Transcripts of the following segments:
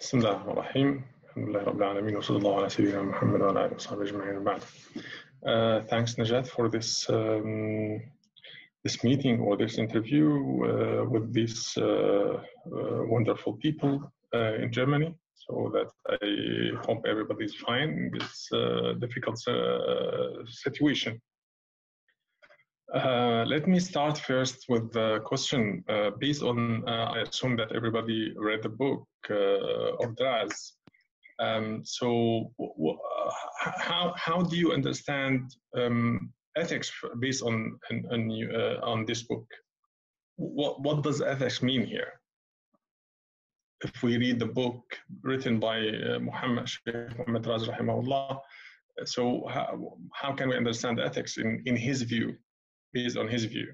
بسم الله الرحمن الرحيم. الحمد لله رب العالمين وصلى الله على سيدنا محمد وعلى آله وصحبه أجمعين وبعد. Thanks Najat for this meeting or this interview with these wonderful people in Germany. So that I hope everybody's fine in this difficult situation. Let me start first with the question based on, I assume that everybody read the book of Draz. So how do you understand ethics based on this book? What does ethics mean here? If we read the book written by Sheikh Muhammad Draz rahimahullah, so how can we understand ethics in his view? Based on his view.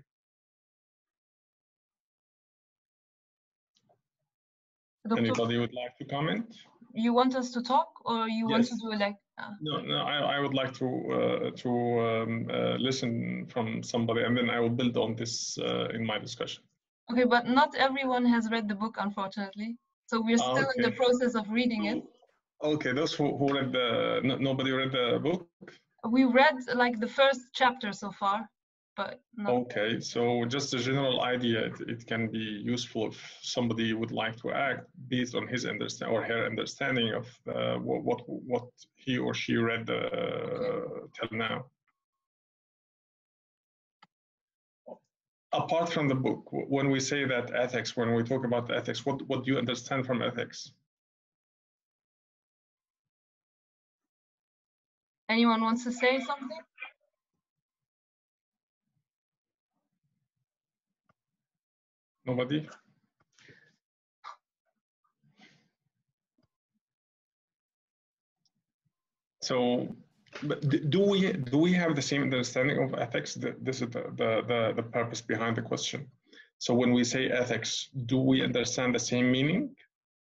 Doctor, anybody would like to comment? You want us to talk, or you want to do like? No. I would like to listen from somebody, and then I will build on this in my discussion. Okay, but not everyone has read the book, unfortunately. So we're still in the process of reading it. Okay, those who read nobody read the book? We read like the first chapter so far. But no. Okay, so just a general idea, it can be useful if somebody would like to act based on his understanding or her understanding of what he or she read till now. Apart from the book, when we say that ethics, when we talk about ethics, what do you understand from ethics? Anyone wants to say something? Nobody? So, but do we have the same understanding of ethics? This is the purpose behind the question. So when we say ethics, do we understand the same meaning,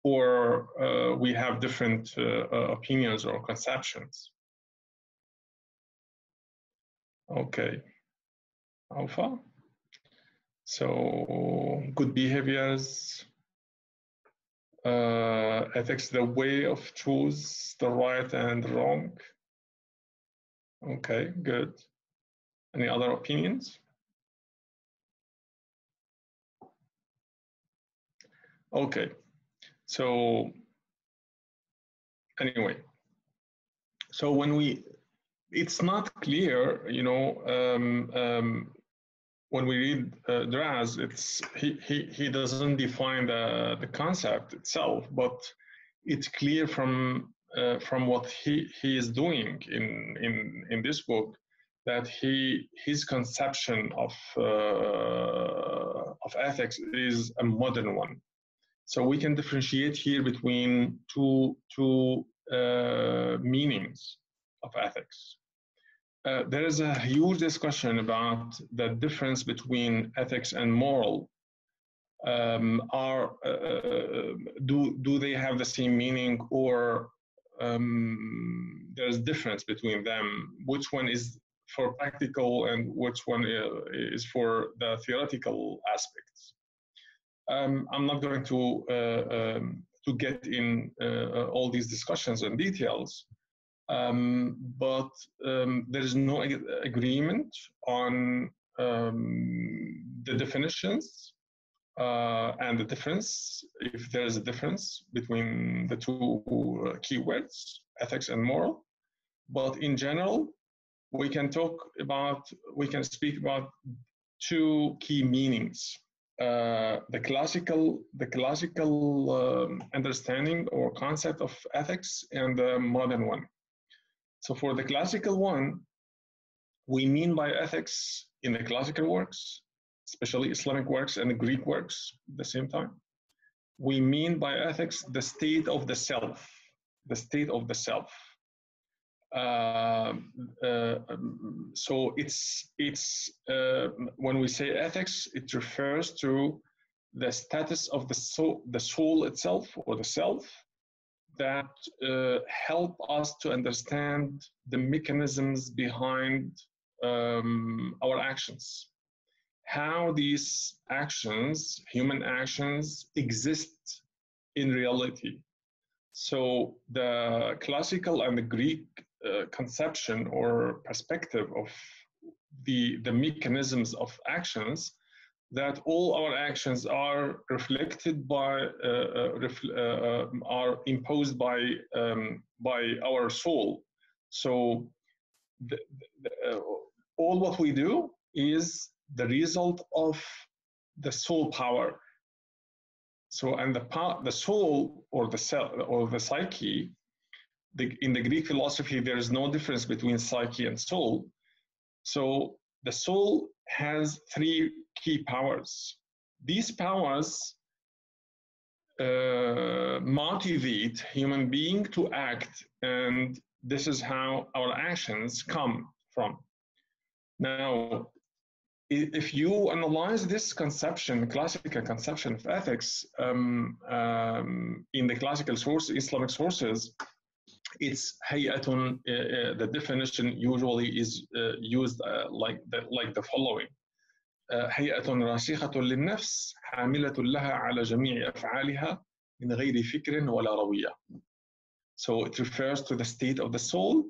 or we have different opinions or conceptions? Okay, Alpha. So good behaviors, ethics, the way of choose the right and wrong. Okay, good. Any other opinions? Okay, so anyway, so when it's not clear, you know, when we read Draz, he doesn't define the concept itself, but it's clear from what he is doing in this book that his conception of ethics is a modern one. So we can differentiate here between two meanings of ethics. There is a huge discussion about the difference between ethics and moral. Do they have the same meaning, or there's difference between them? Which one is for practical and which one is for the theoretical aspects? I'm not going to get in all these discussions and details. But there is no agreement on the definitions and the difference, if there is a difference between the two keywords, ethics and moral. But in general, we can speak about two key meanings. The classical understanding or concept of ethics and the modern one. So for the classical one, we mean by ethics in the classical works, especially Islamic works and the Greek works at the same time, we mean by ethics the state of the self, the state of the self. So it's when we say ethics, it refers to the status of the soul itself, or the self, that help us to understand the mechanisms behind our actions, how these actions, human actions, exist in reality, So the classical and the Greek conception or perspective of the mechanisms of actions, that all our actions are reflected by, are imposed by our soul. So all what we do is the result of the soul power. So, and the soul or the self or the psyche, in the Greek philosophy, there is no difference between psyche and soul. So the soul has three key powers. These powers motivate human being to act, and this is how our actions come from. Now, if you analyze this conception, classical conception of ethics, in the classical source, Islamic sources, it's hayatun. The definition usually is used like the following: هيئة راسخة للنفس حاملة لها على جميع أفعالها من غير فكر ولا روية. So it refers to the state of the soul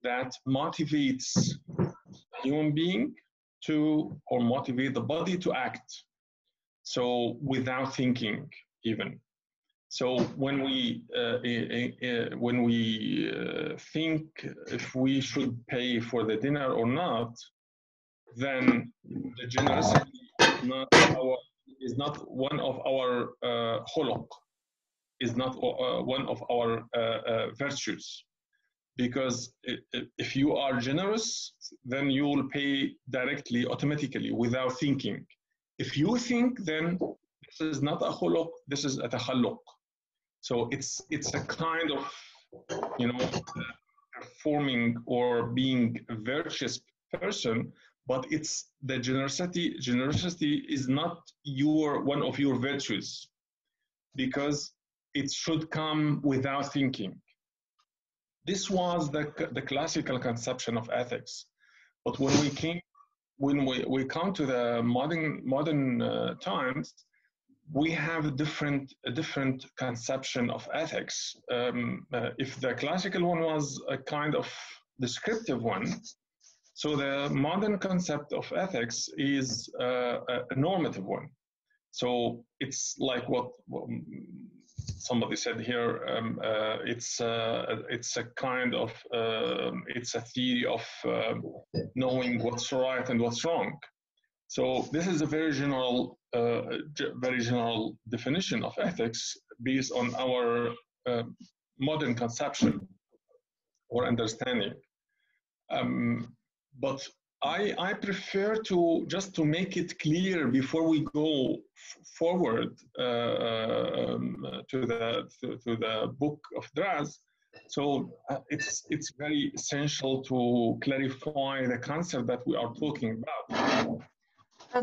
that motivates a human being to, or motivate the body to act. So without thinking even. So when we think if we should pay for the dinner or not, then the generosity is not one of our khuluq, is not one of our virtues. Because if you are generous, then you will pay directly, automatically, without thinking. If you think, then this is not a khuluq, this is a takhalluq. So it's a kind of, performing or being a virtuous person, but it's the generosity. Generosity is not one of your virtues, because it should come without thinking. This was the classical conception of ethics. But when we come to the modern times, we have a different conception of ethics. If the classical one was a kind of descriptive one, so the modern concept of ethics is a normative one. So it's like what somebody said here. It's a kind of it's a theory of knowing what's right and what's wrong. So this is a very general definition of ethics based on our modern conception or understanding. But I prefer to just to make it clear before we go forward to the book of Draz. So it's very essential to clarify the concept that we are talking about.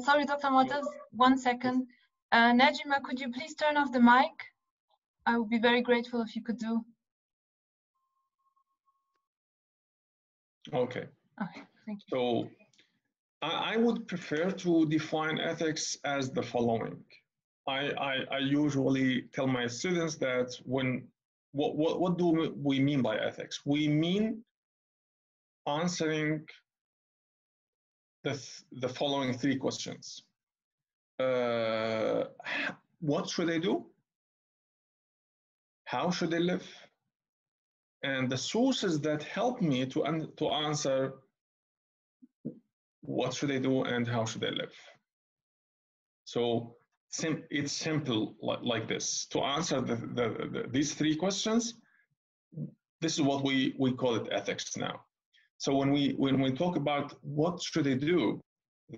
Sorry, Dr. Mu'taz, 1 second. Najima, could you please turn off the mic? I would be very grateful if you could do. Okay. Okay, thank you. So I would prefer to define ethics as the following. I usually tell my students that what do we mean by ethics? We mean answering the following three questions. What should I do? How should I live? And the sources that help me to answer what should I do and how should I live? So it's simple like this. To answer these three questions, this is what we call it ethics now. So when we talk about what should I do,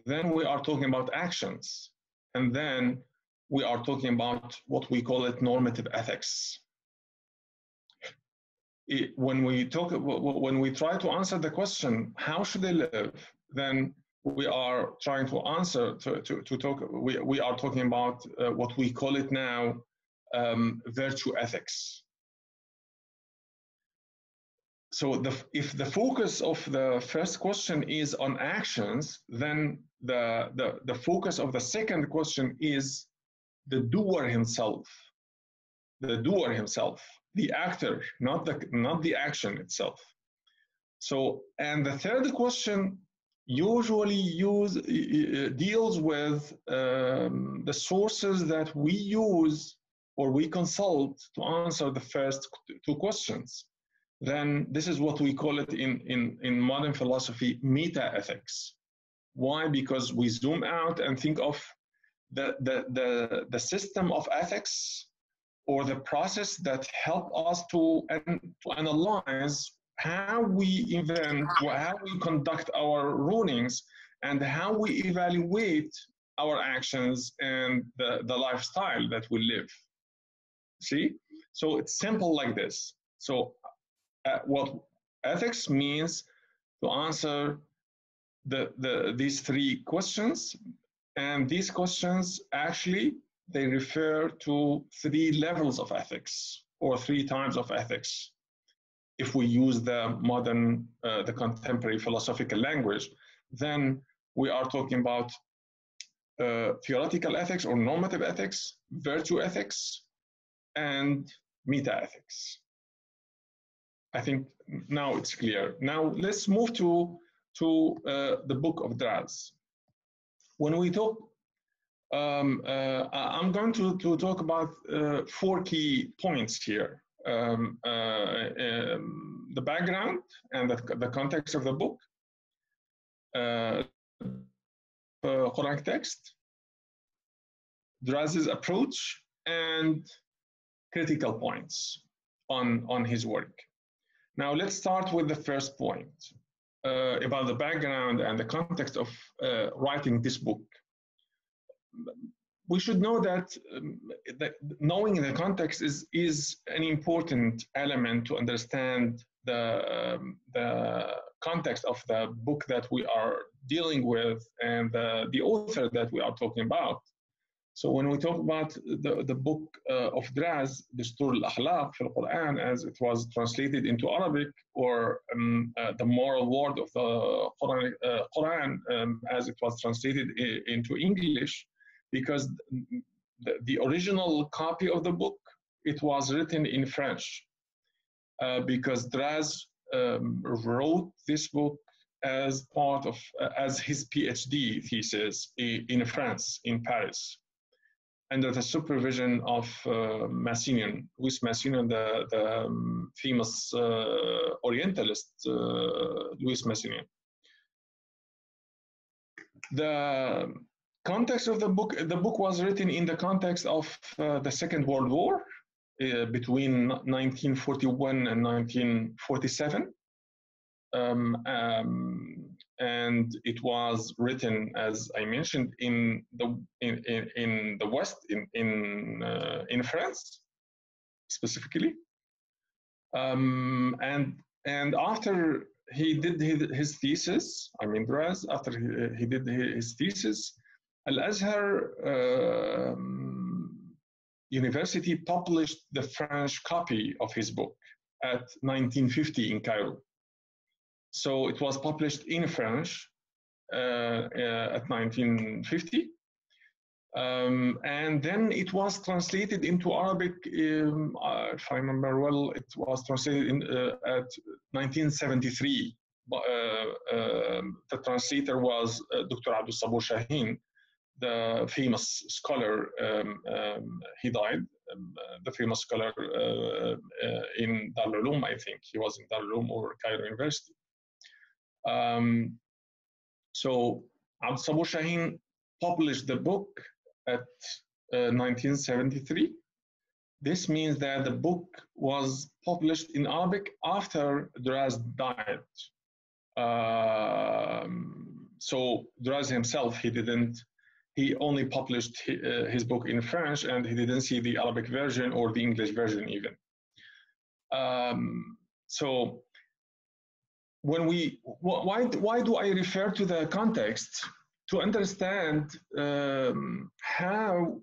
then we are talking about actions, and then we are talking about what we call it normative ethics. When we try to answer the question, how should I live, then we are trying to answer we are talking about what we call it now virtue ethics. So if the focus of the first question is on actions, then the focus of the second question is the doer himself. The doer himself, the actor, not the action itself. So, and the third question usually deals with the sources that we use or we consult to answer the first two questions. Then this is what we call it in modern philosophy, meta-ethics. Why? Because we zoom out and think of the system of ethics or the process that help us to analyze how we invent, how we conduct our rulings, and how we evaluate our actions and the lifestyle that we live. See? So it's simple like this. So what ethics means to answer these three questions, and these questions actually, they refer to three levels of ethics or three types of ethics. If we use the modern, the contemporary philosophical language, then we are talking about theoretical ethics or normative ethics, virtue ethics, and meta-ethics. I think now it's clear. Now let's move to the book of Draz. When we talk, I'm going to talk about 4 key points here. The background and the context of the book, Quranic text, Draz's approach, and critical points on his work. Now let's start with the first point about the background and the context of writing this book. We should know that, knowing the context is an important element to understand the context of the book that we are dealing with and the author that we are talking about. So when we talk about the book of Draz, Dastur al-Akhlaq في القرآن, as it was translated into Arabic, or the moral word of the Quran, as it was translated into English, because the original copy of the book, it was written in French, because Draz wrote this book as part of, as his PhD thesis in France, in Paris, under the supervision of Massinian, Louis Massinian, the famous Orientalist Louis Massinian. The context of the book was written in the context of the Second World War between 1941 and 1947. And it was written, as I mentioned, in the West, in France, specifically. And after he did his thesis, I mean, Draz, after he did his thesis, Al-Azhar University published the French copy of his book at 1950 in Cairo. So it was published in French at 1950. And then it was translated into Arabic, if I remember well, it was translated at 1973. The translator was Dr. Abdul Sabur Shaheen, the famous scholar. He died, the famous scholar in Dar al-Ulum, I think. He was in Dar al-Ulum or Cairo University. So Abdul Sabur Shaheen published the book at 1973. This means that the book was published in Arabic after Draz died. So Draz himself, he only published his book in French, and he didn't see the Arabic version or the English version even. So when why do I refer to the context? To understand how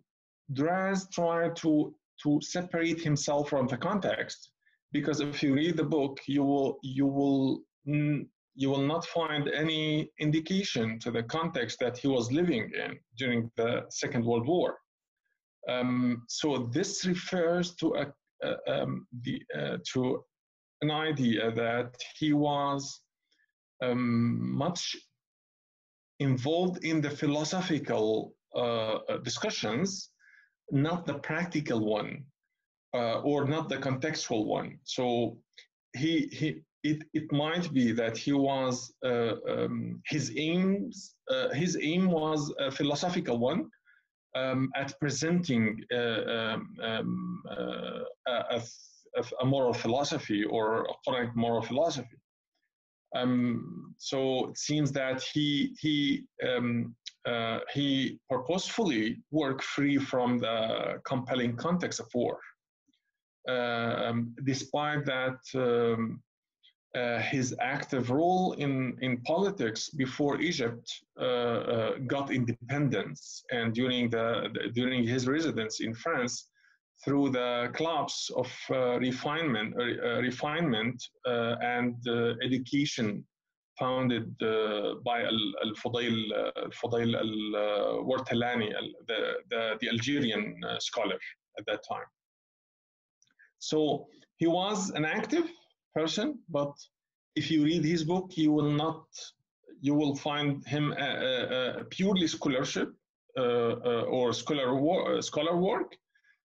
Draz tried to separate himself from the context, because if you read the book, you will not find any indication to the context that he was living in during the Second World War. So this refers to to an idea that he was much involved in the philosophical discussions, not the practical one, or not the contextual one. So it might be that he was his aim was a philosophical one, at presenting a moral philosophy or a Quranic moral philosophy. So it seems that he purposefully worked free from the compelling context of war, despite that his active role in politics before Egypt got independence, and during his residence in France, through the clubs of refinement and education founded by Al-Fudayl al-Wartalani, the Algerian scholar at that time. So he was an active person, but if you read his book, you will find him purely scholarship or scholar work.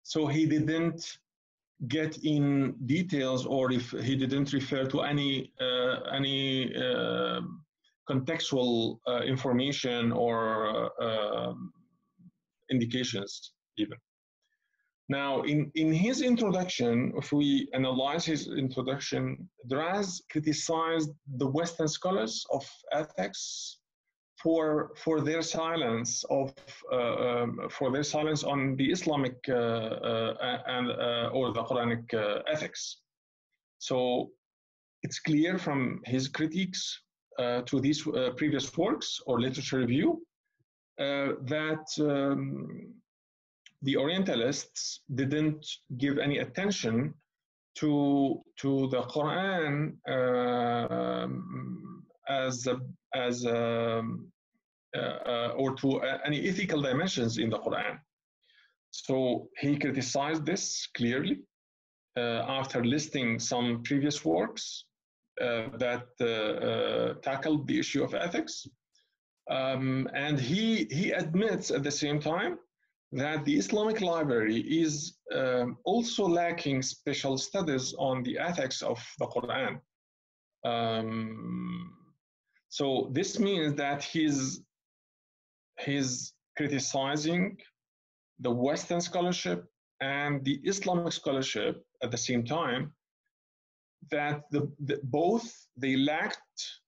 So he didn't get in details, or if he didn't refer to any contextual information or indications even. Now, in his introduction, if we analyze his introduction, Draz criticized the Western scholars of ethics for their silence on the Islamic or the Quranic ethics. So it's clear from his critiques to these previous works or literature review that the Orientalists didn't give any attention to the Quran or to any ethical dimensions in the Quran. So he criticized this clearly after listing some previous works that tackled the issue of ethics. And he admits at the same time that the Islamic library is also lacking special studies on the ethics of the Quran. So this means that he's criticizing the Western scholarship and the Islamic scholarship at the same time, that both they lacked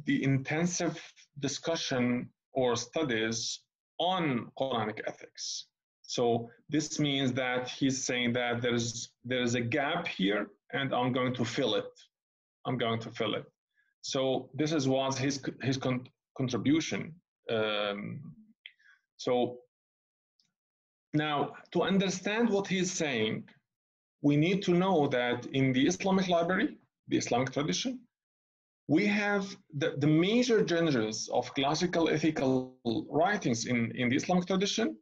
the intensive discussion or studies on Quranic ethics. So this means that he's saying that there is a gap here, and I'm going to fill it. So this was his contribution. So now, to understand what he's saying, we need to know that in the Islamic library, the Islamic tradition, we have the major genres of classical ethical writings in the Islamic tradition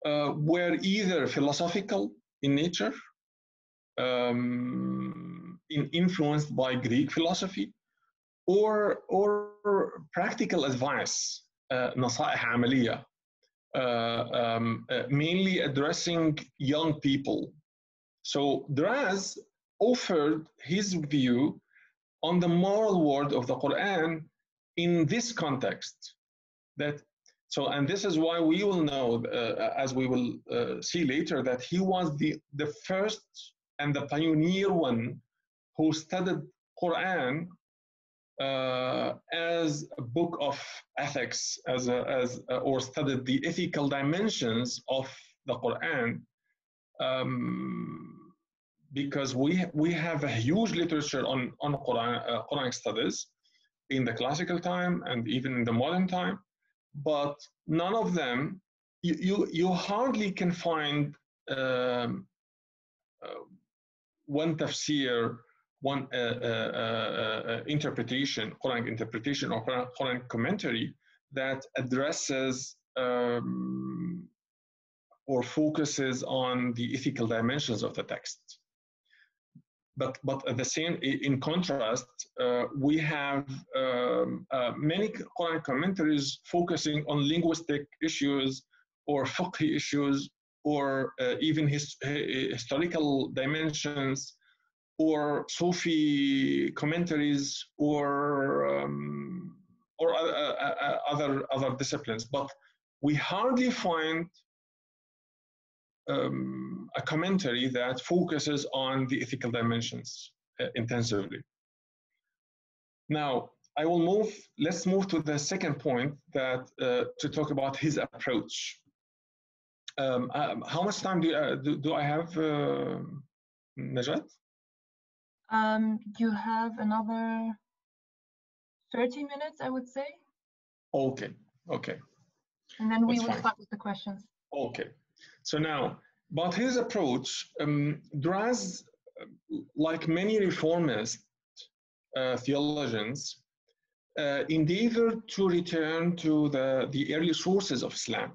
were either philosophical in nature, influenced by Greek philosophy, or practical advice, نصائح عملية, mainly addressing young people. So Draz offered his view on the moral world of the Quran in this context. And this is why we will know, as we will see later, that he was the first and the pioneer one who studied Quran as a book of ethics, or studied the ethical dimensions of the Quran, because we have a huge literature on Quranic studies in the classical time and even in the modern time, but none of them, you hardly can find one tafsir, one interpretation, Quranic interpretation or Quranic commentary that addresses or focuses on the ethical dimensions of the text. But at the same, in contrast, we have many Quran commentaries focusing on linguistic issues or fiqh issues, or even historical dimensions, or Sufi commentaries, or other disciplines. But we hardly find a commentary that focuses on the ethical dimensions intensively. Now, let's move to the second point, that to talk about his approach. How much time do I have, Najat? You have another 30 minutes, I would say. Okay. And then we That's will fine. start with the questions. Okay. So now, about his approach, Draz, like many reformist theologians, endeavored to return to the early sources of Islam,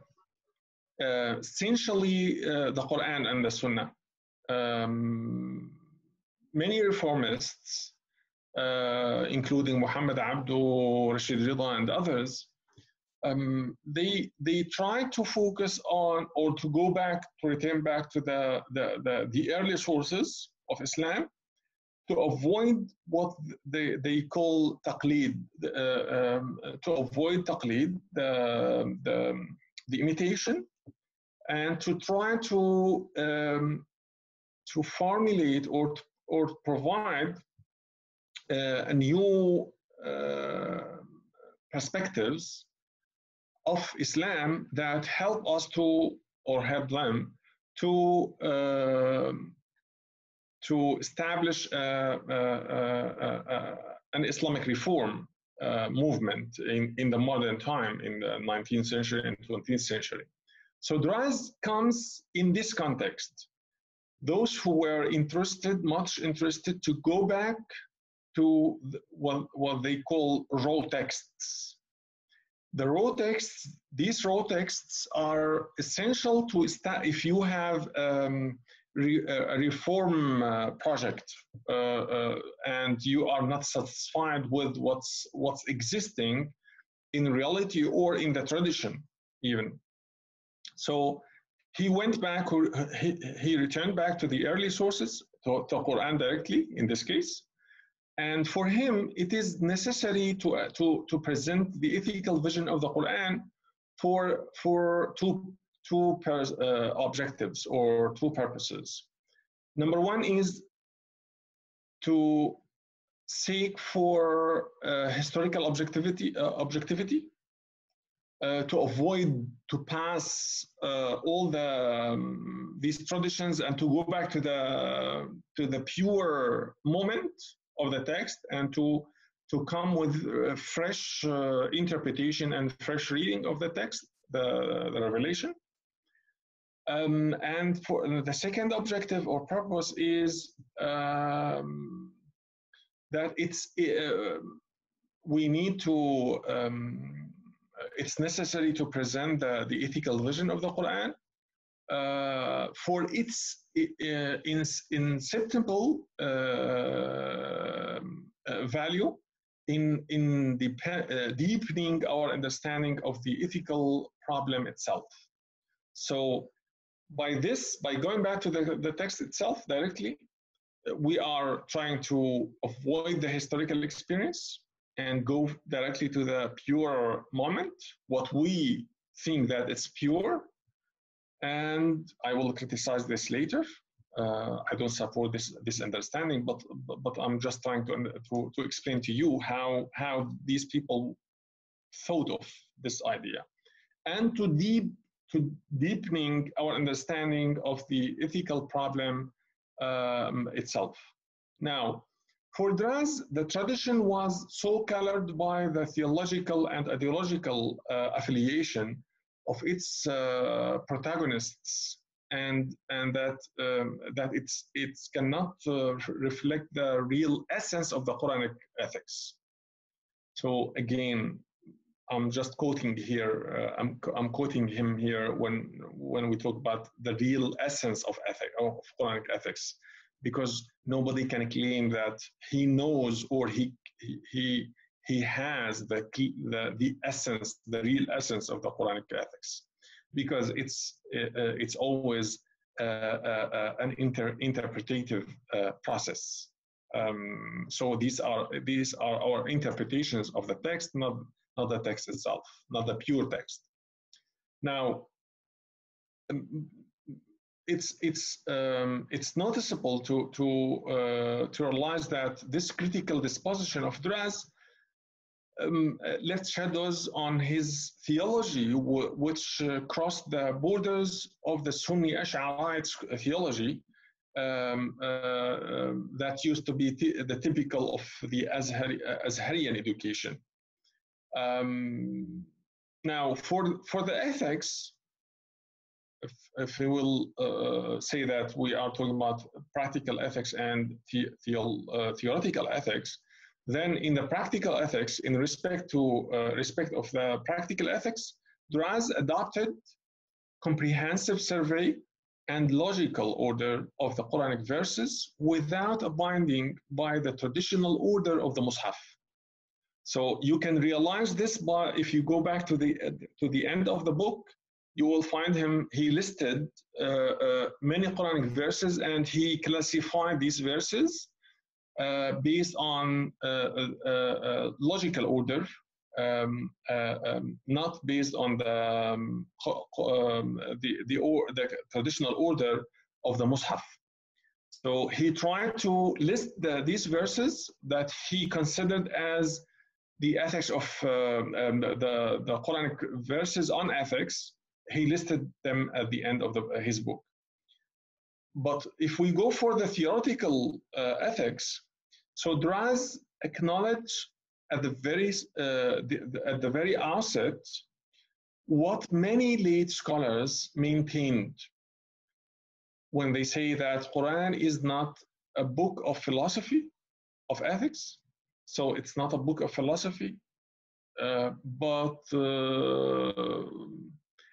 essentially the Quran and the Sunnah. Many reformists, including Muhammad Abdu, Rashid Rida, and others, they try to focus on, or to return back to the early sources of Islam, to avoid what they call taqlid, to avoid taqlid, the imitation, and to try to formulate or provide a new perspectives of Islam that help us to, or help them to establish an Islamic reform movement in the modern time, in the 19th century and 20th century. So Draz comes in this context. Those who were much interested to go back to what they call raw texts. The raw texts, these raw texts are essential to if you have a reform project and you are not satisfied with what's existing in reality or in the tradition even. So he went back, he returned back to the early sources, to Quran directly in this case. And for him, it is necessary to present the ethical vision of the Quran for two objectives or two purposes. Number one is to seek for historical objectivity, to avoid to pass all these traditions and to go back to the pure moment of the text, and to come with a fresh interpretation and fresh reading of the text, the revelation. And for the second objective or purpose is that we need to it's necessary to present the ethical vision of the Quran for its inseparable value in deepening our understanding of the ethical problem itself. So by going back to the text itself directly, we are trying to avoid the historical experience and go directly to the pure moment, what we think that it's pure. And I will criticize this later. I don't support this understanding, but I'm just trying to explain to you how these people thought of this idea, and to deepening our understanding of the ethical problem itself. Now, for Draz, the tradition was so colored by the theological and ideological affiliation of its protagonists, and that it cannot reflect the real essence of the Quranic ethics. So again, I'm just quoting here. I'm quoting him here when we talk about the real essence of ethics, of Quranic ethics, because nobody can claim that he knows or he has the essence, the real essence of the Quranic ethics, because it's always an interpretative process. So these are our interpretations of the text, not the text itself, not the pure text. Now, it's noticeable to realize that this critical disposition of Draz left shadows on his theology, which crossed the borders of the Sunni Ash'arite theology that used to be the typical of the Azharian education. Now, for the ethics, if we will say that we are talking about practical ethics and theoretical ethics, then in the practical ethics, in respect of the practical ethics, Draz adopted comprehensive survey and logical order of the Quranic verses without abiding by the traditional order of the Mus'haf. So you can realize this by, if you go back to the end of the book, you will find he listed many Quranic verses, and he classified these verses based on logical order, not based on the traditional order of the Mus'haf. So he tried to list these verses that he considered as the ethics of the Quranic verses on ethics. He listed them at the end of his book. But if we go for the theoretical ethics, so Draz acknowledged at the very outset what many late scholars maintained when they say that Quran is not a book of philosophy, of ethics. So it's not a book of philosophy,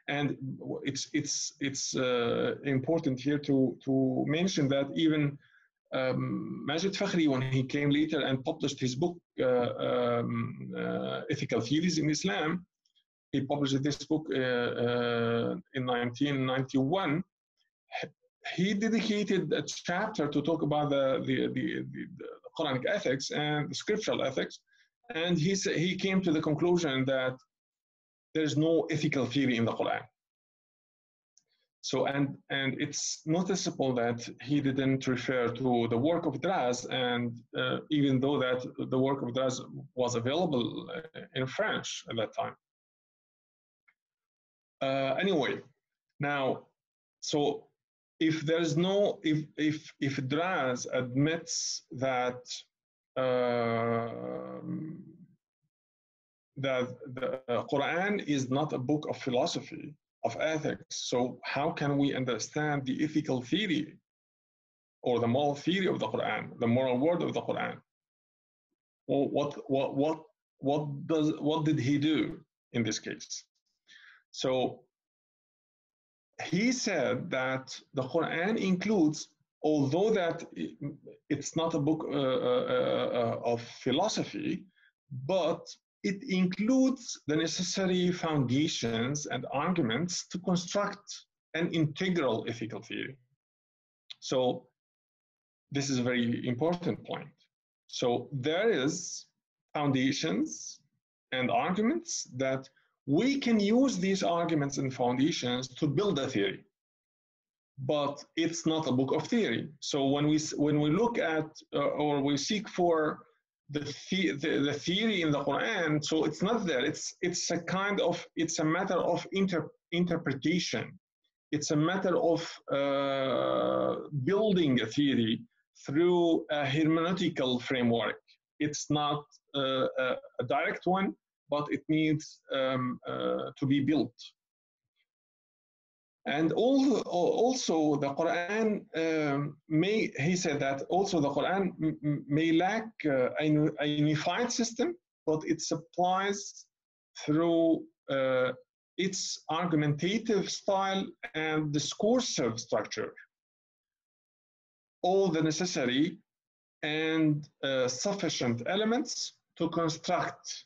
and it's important here to mention that even Majid Fakhri, when he came later and published his book Ethical Theories in Islam, he published this book in 1991. He dedicated a chapter to talk about the Quranic ethics and the scriptural ethics, and he came to the conclusion that there is no ethical theory in the Quran. So and it's noticeable that he didn't refer to the work of Draz, and even though that the work of Draz was available in French at that time. Anyway, now, so if there's no, if Draz admits that that the Quran is not a book of philosophy, of ethics, so how can we understand the ethical theory or the moral theory of the Quran, the moral word of the Quran? Well, what did he do in this case? So he said that the Quran includes, although that it's not a book of philosophy, but it includes the necessary foundations and arguments to construct an integral ethical theory. So this is a very important point. So there is foundations and arguments that we can use these arguments and foundations to build a theory, but it's not a book of theory. So when we look at or we seek for the theory in the Quran, so it's not there. It's a kind of, it's a matter of interpretation. It's a matter of building a theory through a hermeneutical framework. It's not a direct one, but it needs to be built. And also the Quran he said that also the Quran may lack a unified system, but it supplies through its argumentative style and discursive structure, all the necessary and sufficient elements to construct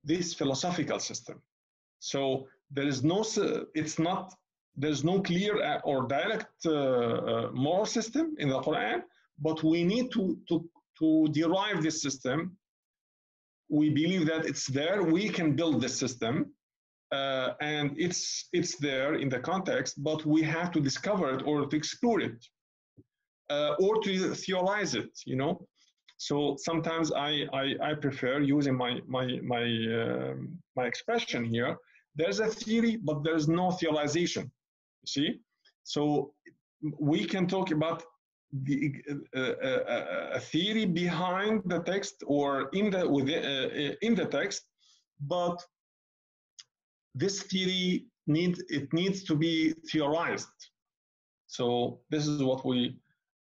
this philosophical system. So there is no, there's no clear or direct moral system in the Quran, but we need to derive this system. We believe that it's there. We can build this system, and it's there in the context, but we have to discover it or to explore it, or to theorize it. You know, so sometimes I prefer using my expression here. There's a theory, but there's no theorization. You see, so we can talk about a theory behind the text or in the text, but this theory needs to be theorized. So this is what we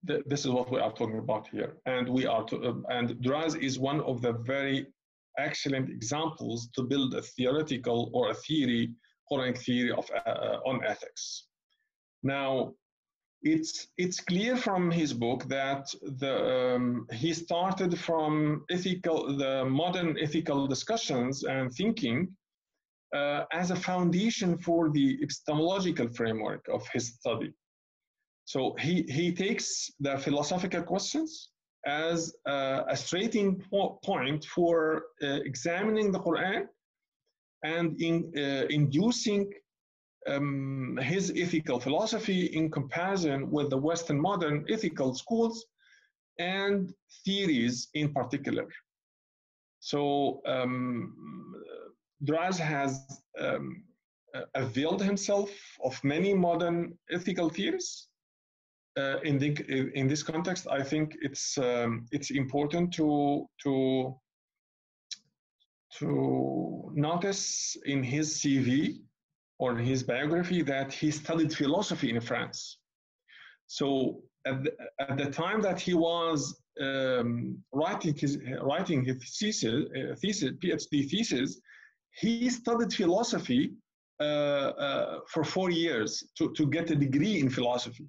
are talking about here, and and Draz is one of the very excellent examples to build a theoretical or a theory, Quranic theory on ethics. Now, it's clear from his book that he started from the modern ethical discussions and thinking as a foundation for the epistemological framework of his study. So he takes the philosophical questions as a starting point for examining the Quran and inducing his ethical philosophy in comparison with the Western modern ethical schools and theories in particular. So Draz has availed himself of many modern ethical theories. In this context, I think it's important to notice in his CV or in his biography that he studied philosophy in France. So at the time that he was writing his PhD thesis, he studied philosophy for 4 years to get a degree in philosophy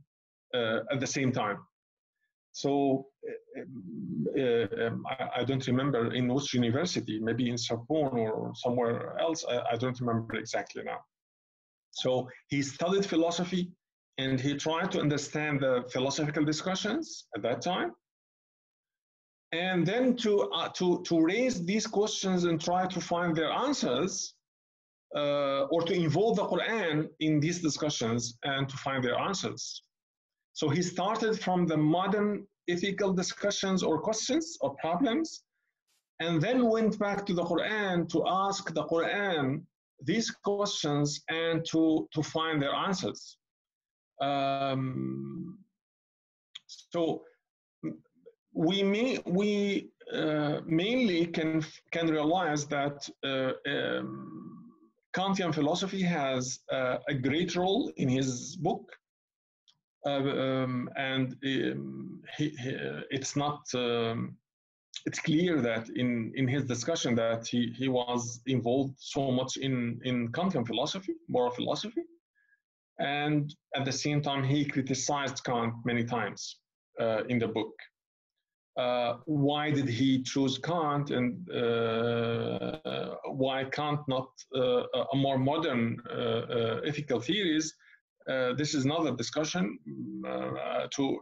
at the same time. So I don't remember in which university, maybe in Sorbonne or somewhere else. I don't remember exactly now. So he studied philosophy and he tried to understand the philosophical discussions at that time. And then to raise these questions and try to find their answers, or to involve the Quran in these discussions and to find their answers. So he started from the modern ethical discussions or questions or problems, and then went back to the Quran to ask the Quran these questions and to find their answers. So we mainly can realize that Kantian philosophy has a great role in his book, and it's not. It's clear that in his discussion that he was involved so much in Kantian philosophy, moral philosophy, and at the same time he criticized Kant many times in the book. Why did he choose Kant, and why Kant not a more modern ethical theories? This is another discussion. To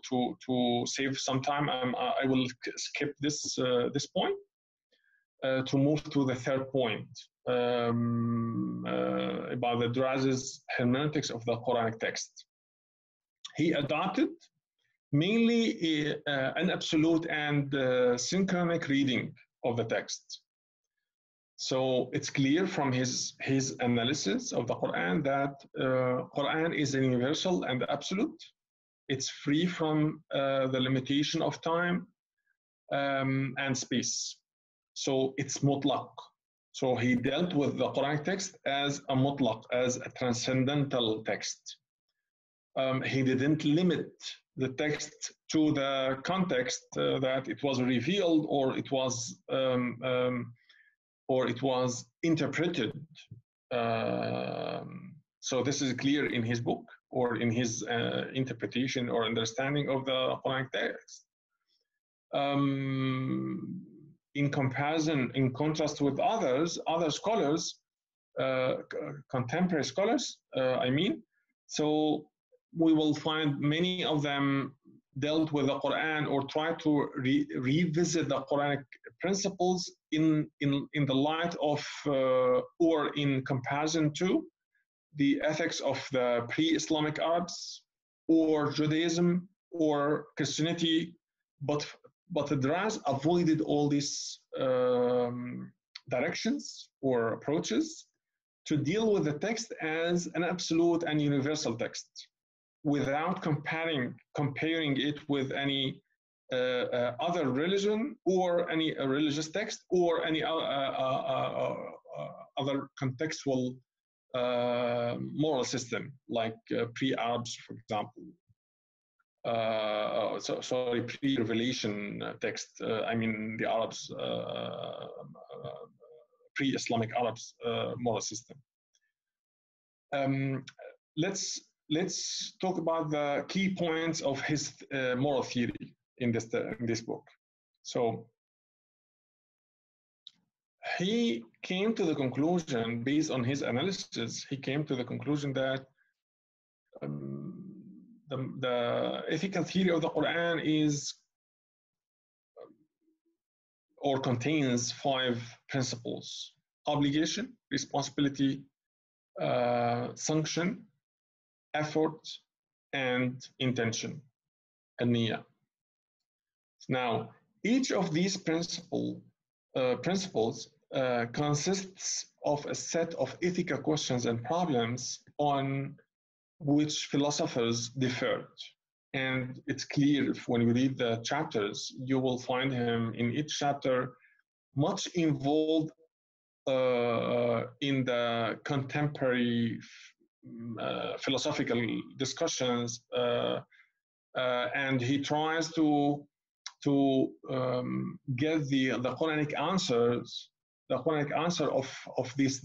save some time, I will skip this point to move to the third point about the Draz's hermeneutics of the Quranic text. He adopted mainly an absolute and synchronic reading of the text. So it's clear from his analysis of the Quran that Quran is a universal and absolute. It's free from the limitation of time and space. So it's mutlaq. So he dealt with the Quranic text as a mutlaq, as a transcendental text. He didn't limit the text to the context that it was revealed or it was or it was interpreted. So this is clear in his book or in his interpretation or understanding of the Quranic text. In comparison, in contrast with other scholars, contemporary scholars, I mean, so we will find many of them dealt with the Quran or try to revisit the Quranic principles in the light of or in comparison to the ethics of the pre-Islamic Arabs or Judaism or Christianity, but Dras avoided all these directions or approaches to deal with the text as an absolute and universal text, without comparing it with any other religion or any religious text or any other contextual moral system, like pre-Arabs, for example. Sorry, pre-revelation text. I mean the Arabs, pre-Islamic Arabs moral system. Let's talk about the key points of his moral theory in this book. So he came to the conclusion, based on his analysis, he came to the conclusion that the ethical theory of the Quran is or contains 5 principles: obligation, responsibility, sanction, effort, and intention, an-niyya. Now, each of these principles consists of a set of ethical questions and problems on which philosophers differed. And it's clear when you read the chapters, you will find him in each chapter much involved in the contemporary philosophical discussions, and he tries to get the Quranic answers, the Quranic answer of these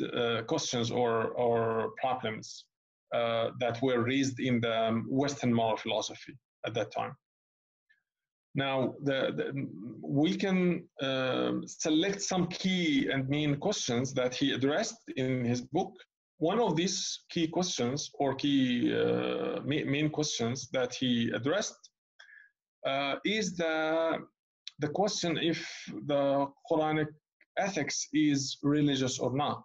questions or problems that were raised in the Western moral philosophy at that time. Now, we can select some key and main questions that he addressed in his book. One of these key questions or key main questions that he addressed is the question if the Quranic ethics is religious or not.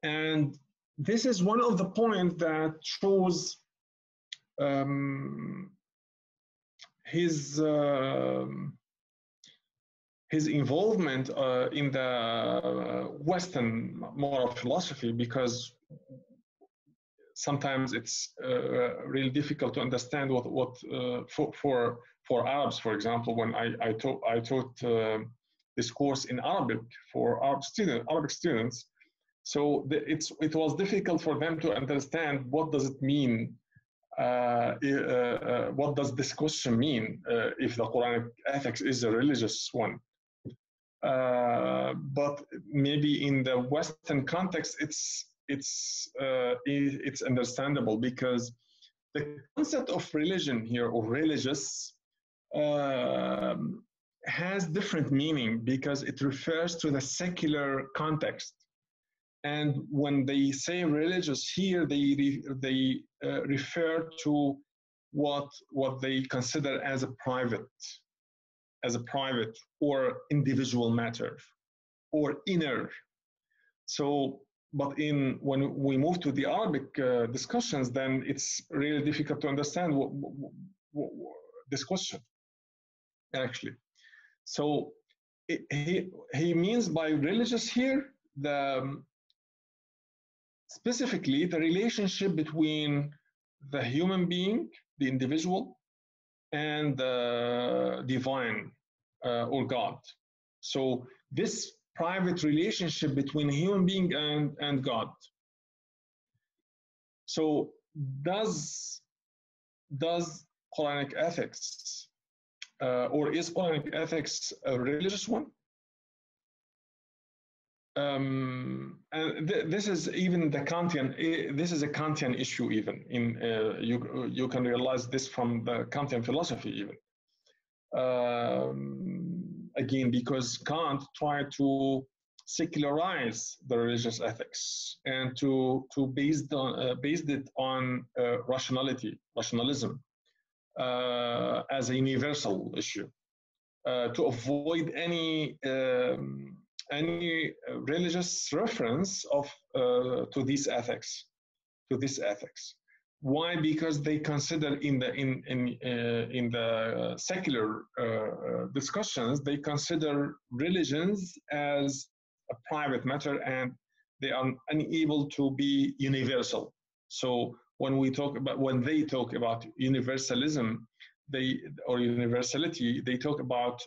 And this is one of the points that shows his involvement in the Western moral philosophy, because sometimes it's really difficult to understand what for Arabs, for example, when I taught this course in Arabic for Arabic students. So it was difficult for them to understand what does it mean, what does this question mean if the Quranic ethics is a religious one. But maybe in the Western context, it's understandable, because the concept of religion here, or religious, has different meaning because it refers to the secular context. And when they say religious here, they refer to what they consider as a private or individual matter or inner. So, but when we move to the Arabic discussions, then it's really difficult to understand what this question actually. So he means by religious here specifically the relationship between the human being, the individual, and the divine or God. So this private relationship between a human being and God. So does Quranic ethics or is Quranic ethics a religious one? And this is even the Kantian. This is a Kantian issue. Even in you can realize this from the Kantian philosophy. Even again, because Kant tried to secularize the religious ethics and to based it on rationalism as a universal issue, to avoid any religious reference of to this ethics. Why? Because they consider in the secular discussions, they consider religions as a private matter, and they are unable to be universal. So when they talk about universalism, or universality, they talk about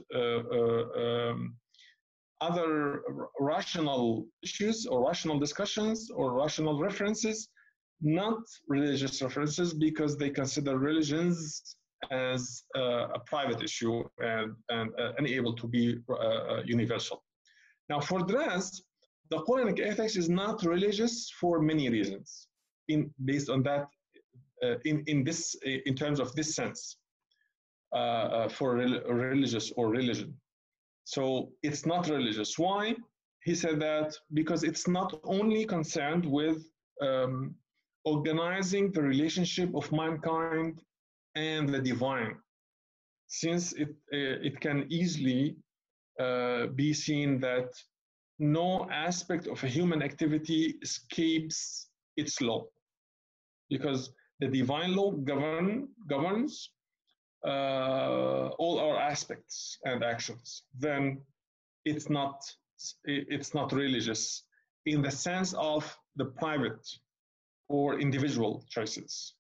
other rational issues or rational discussions or rational references, not religious references, because they consider religions as a private issue and unable to be universal. Now, for the rest, the Quranic ethics is not religious for many reasons. Based on that, in terms of this sense, for religious or religion. So it's not religious. Why? He said that because it's not only concerned with organizing the relationship of mankind and the divine, since it can easily be seen that no aspect of a human activity escapes its law, because the divine law governs all our aspects and actions. Then it's not religious in the sense of the private or individual choices,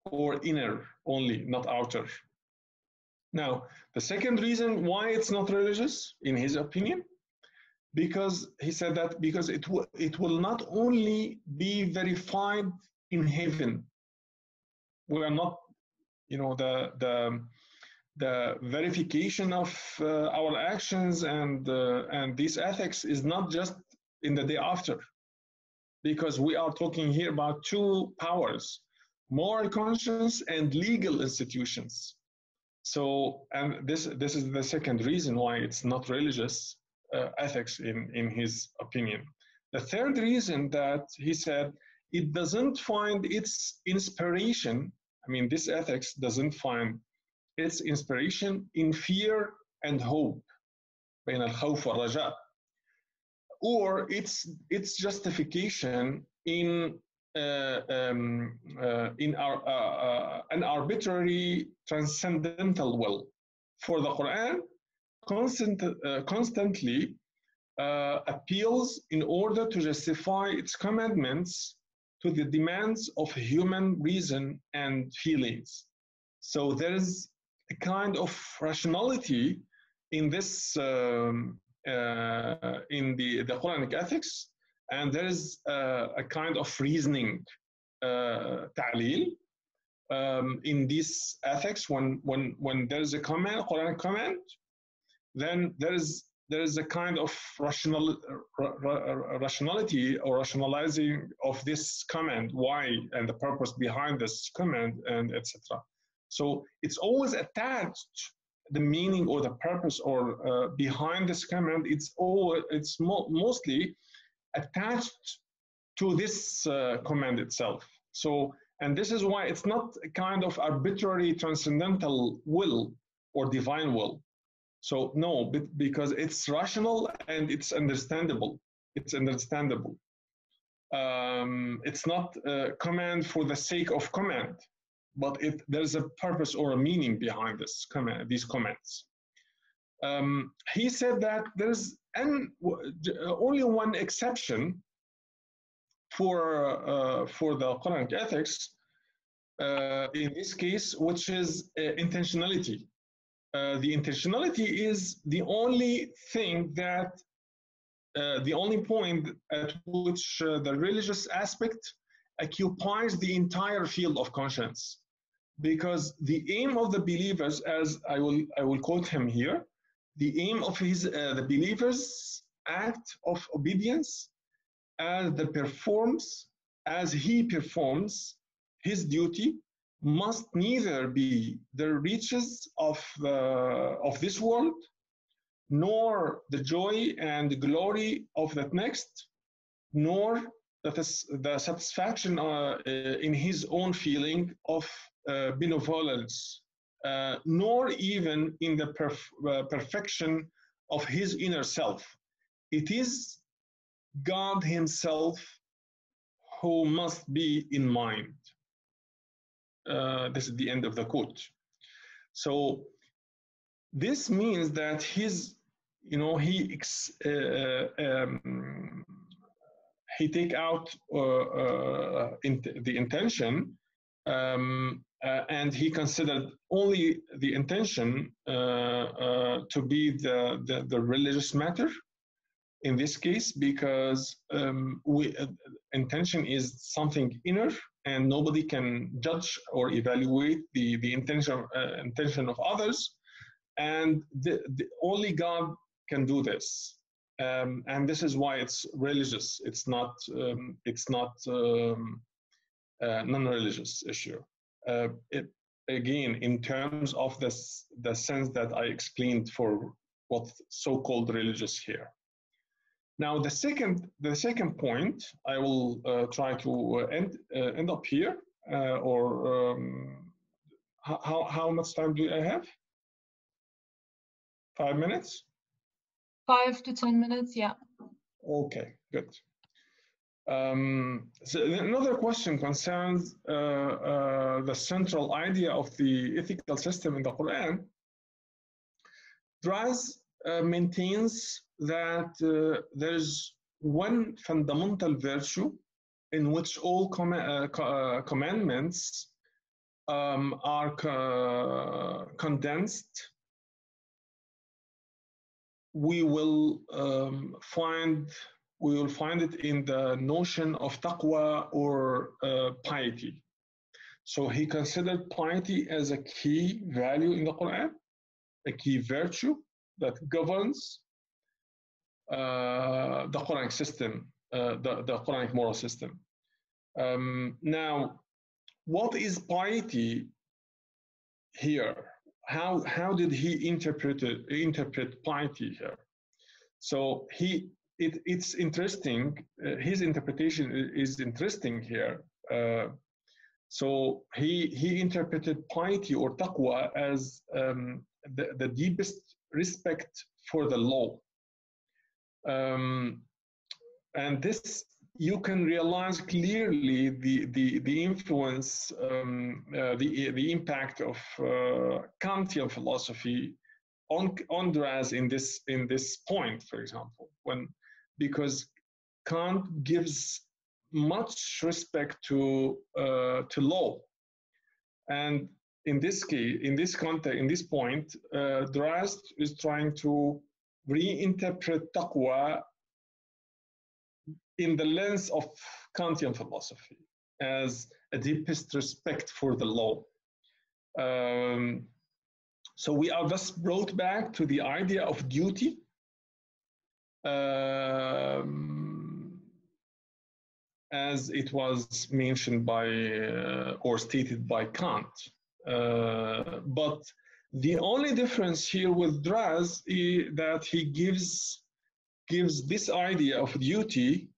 or inner only, not outer. Now, the second reason why it's not religious, in his opinion, because he said that because it will not only be verified in heaven. We are not, the verification of our actions and these ethics is not just in the day after, because we are talking here about two powers: moral conscience and legal institutions. So, and this is the second reason why it's not religious ethics in his opinion. The third reason that he said it doesn't find its inspiration. I mean, this ethics doesn't find its inspiration in fear and hope, بين الخوف والرجاء, or its justification in an arbitrary transcendental will. For the Quran, constantly appeals in order to justify its commandments to the demands of human reason and feelings. So there is a kind of rationality in this, in the Quranic ethics, and there is a kind of reasoning, ta'lil, in this ethics. When there is a command, Quranic command, then there is a kind of rationality or rationalizing of this command, why and the purpose behind this command, and etc. So it's always attached, the meaning or the purpose or behind this command. It's mostly attached to this command itself. So, and this is why it's not a kind of arbitrary transcendental will or divine will. So no, because it's rational and it's understandable. It's understandable. It's not a command for the sake of command, but there's a purpose or a meaning behind this command, these commands. He said that there's only one exception for the Quranic ethics in this case, which is intentionality. The intentionality is the only thing that, the only point at which the religious aspect occupies the entire field of conscience. Because the aim of the believers, as I will quote him here, the aim of the believers act of obedience as he performs his duty must neither be the riches of this world, nor the joy and glory of that next, nor the satisfaction in his own feeling of benevolence, nor even in the perfection of his inner self. It is God himself who must be in mind. This is the end of the quote. So this means that his, he take out the intention, and he considered only the intention to be the religious matter in this case, because intention is something inner, and nobody can judge or evaluate the intention of others, and only God can do this. And this is why it's religious. It's not non-religious issue. Again, in terms of the sense that I explained for what's so-called religious here. Now, the second point, I will try to end up here, or how much time do I have? 5 minutes? 5 to 10 minutes, yeah. Okay, good. So another question concerns the central idea of the ethical system in the Quran. Draz maintains that there's one fundamental virtue in which all commandments are condensed. We will find it in the notion of taqwa, or piety. So he considered piety as a key value in the Quran, a key virtue that governs the Quranic system, the Quranic moral system. Now, what is piety here? How did he interpret piety here? So it's interesting. His interpretation is interesting here. So he interpreted piety or taqwa as the deepest respect for the law. And this, you can realize clearly the influence, the impact of Kantian philosophy on Draz in this point, for example, because Kant gives much respect to law, and in this case, in this context, in this point, Draz is trying to reinterpret taqwa in the lens of Kantian philosophy as a deepest respect for the law. So we are thus brought back to the idea of duty, as it was mentioned by or stated by Kant. But the only difference here with Draz is that he gives this idea of duty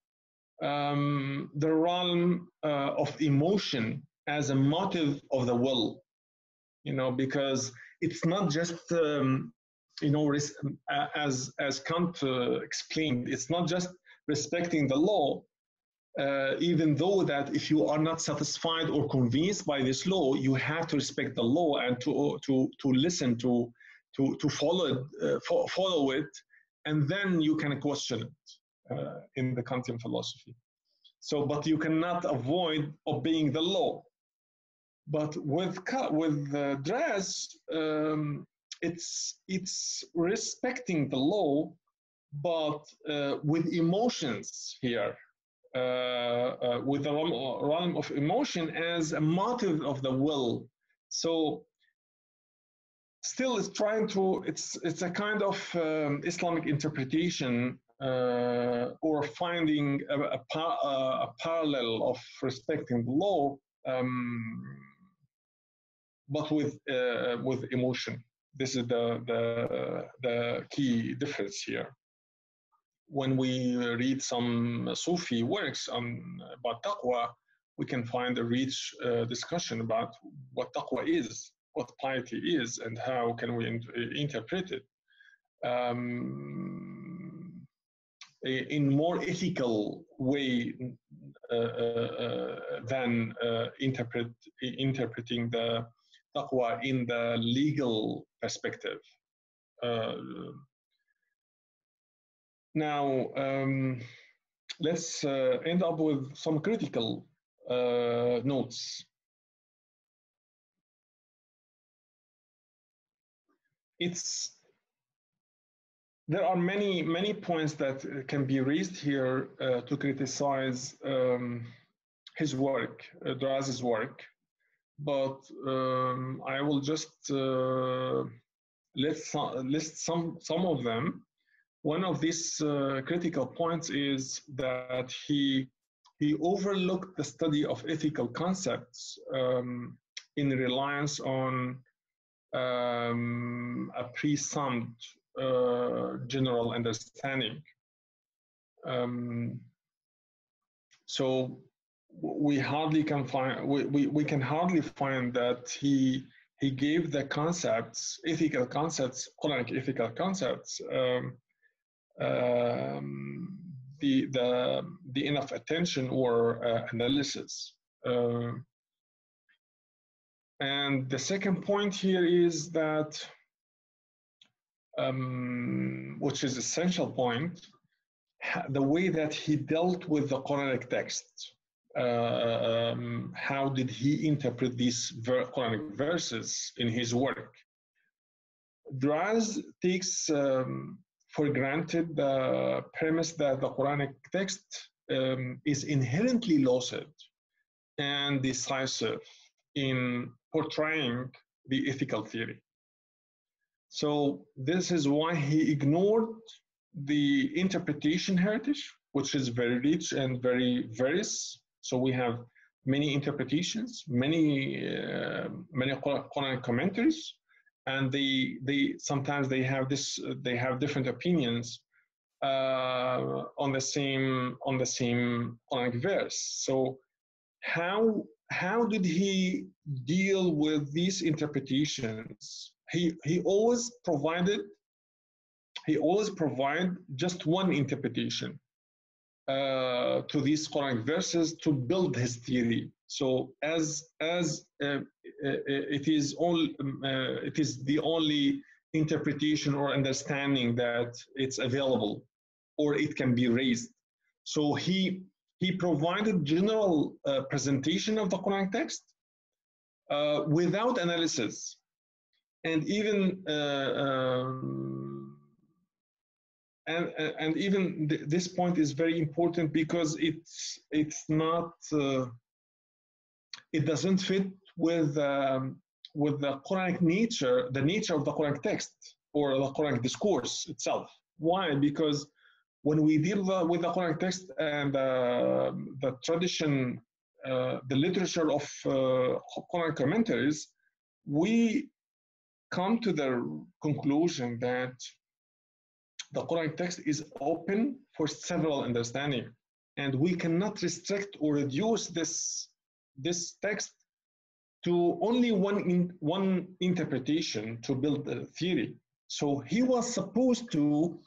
the realm of emotion as a motive of the will, because it's not just as Kant explained, it's not just respecting the law, even though that if you are not satisfied or convinced by this law, you have to respect the law and to listen to follow it, and then you can question it in the Kantian philosophy. So, but you cannot avoid obeying the law. But with Draz, it's respecting the law, but with emotions here, with the realm of emotion as a motive of the will. So still it's trying to, it's a kind of Islamic interpretation or finding a parallel of respecting the law, but with emotion. This is the key difference here. When we read some Sufi works about taqwa, we can find a rich discussion about what taqwa is, what piety is, and how can we interpret it in more ethical way than interpreting the taqwa in the legal perspective. Now, let's end up with some critical notes. There are many points that can be raised here to criticize his work, Draz's work, but I will just list some of them. One of these critical points is that he overlooked the study of ethical concepts in reliance on a presumed general understanding. So we hardly can find we can hardly find that he gave the concepts, ethical concepts, Quranic ethical concepts, the enough attention or analysis. And the second point here is that, which is essential point, the way that he dealt with the Quranic text. How did he interpret these Quranic verses in his work? Draz takes for granted the premise that the Quranic text is inherently lucid and decisive in portraying the ethical theory. So this is why he ignored the interpretation heritage, which is very rich and very various. So we have many interpretations, many Quranic commentaries, and they sometimes they have different opinions on the same Quranic verse. So how did he deal with these interpretations? He always provide just one interpretation to these Quranic verses to build his theory. So as it is the only interpretation or understanding that it's available or it can be raised. So he provided general presentation of the Quranic text without analysis, and even this point is very important because it's not it doesn't fit with the Quranic nature, the nature of the Quranic text or the Quranic discourse itself. Why? Because when we deal with the Quranic text and the tradition, the literature of Quranic commentaries, we come to the conclusion that the Quranic text is open for several understanding, and we cannot restrict or reduce this text to only one interpretation to build a theory. So he was supposed to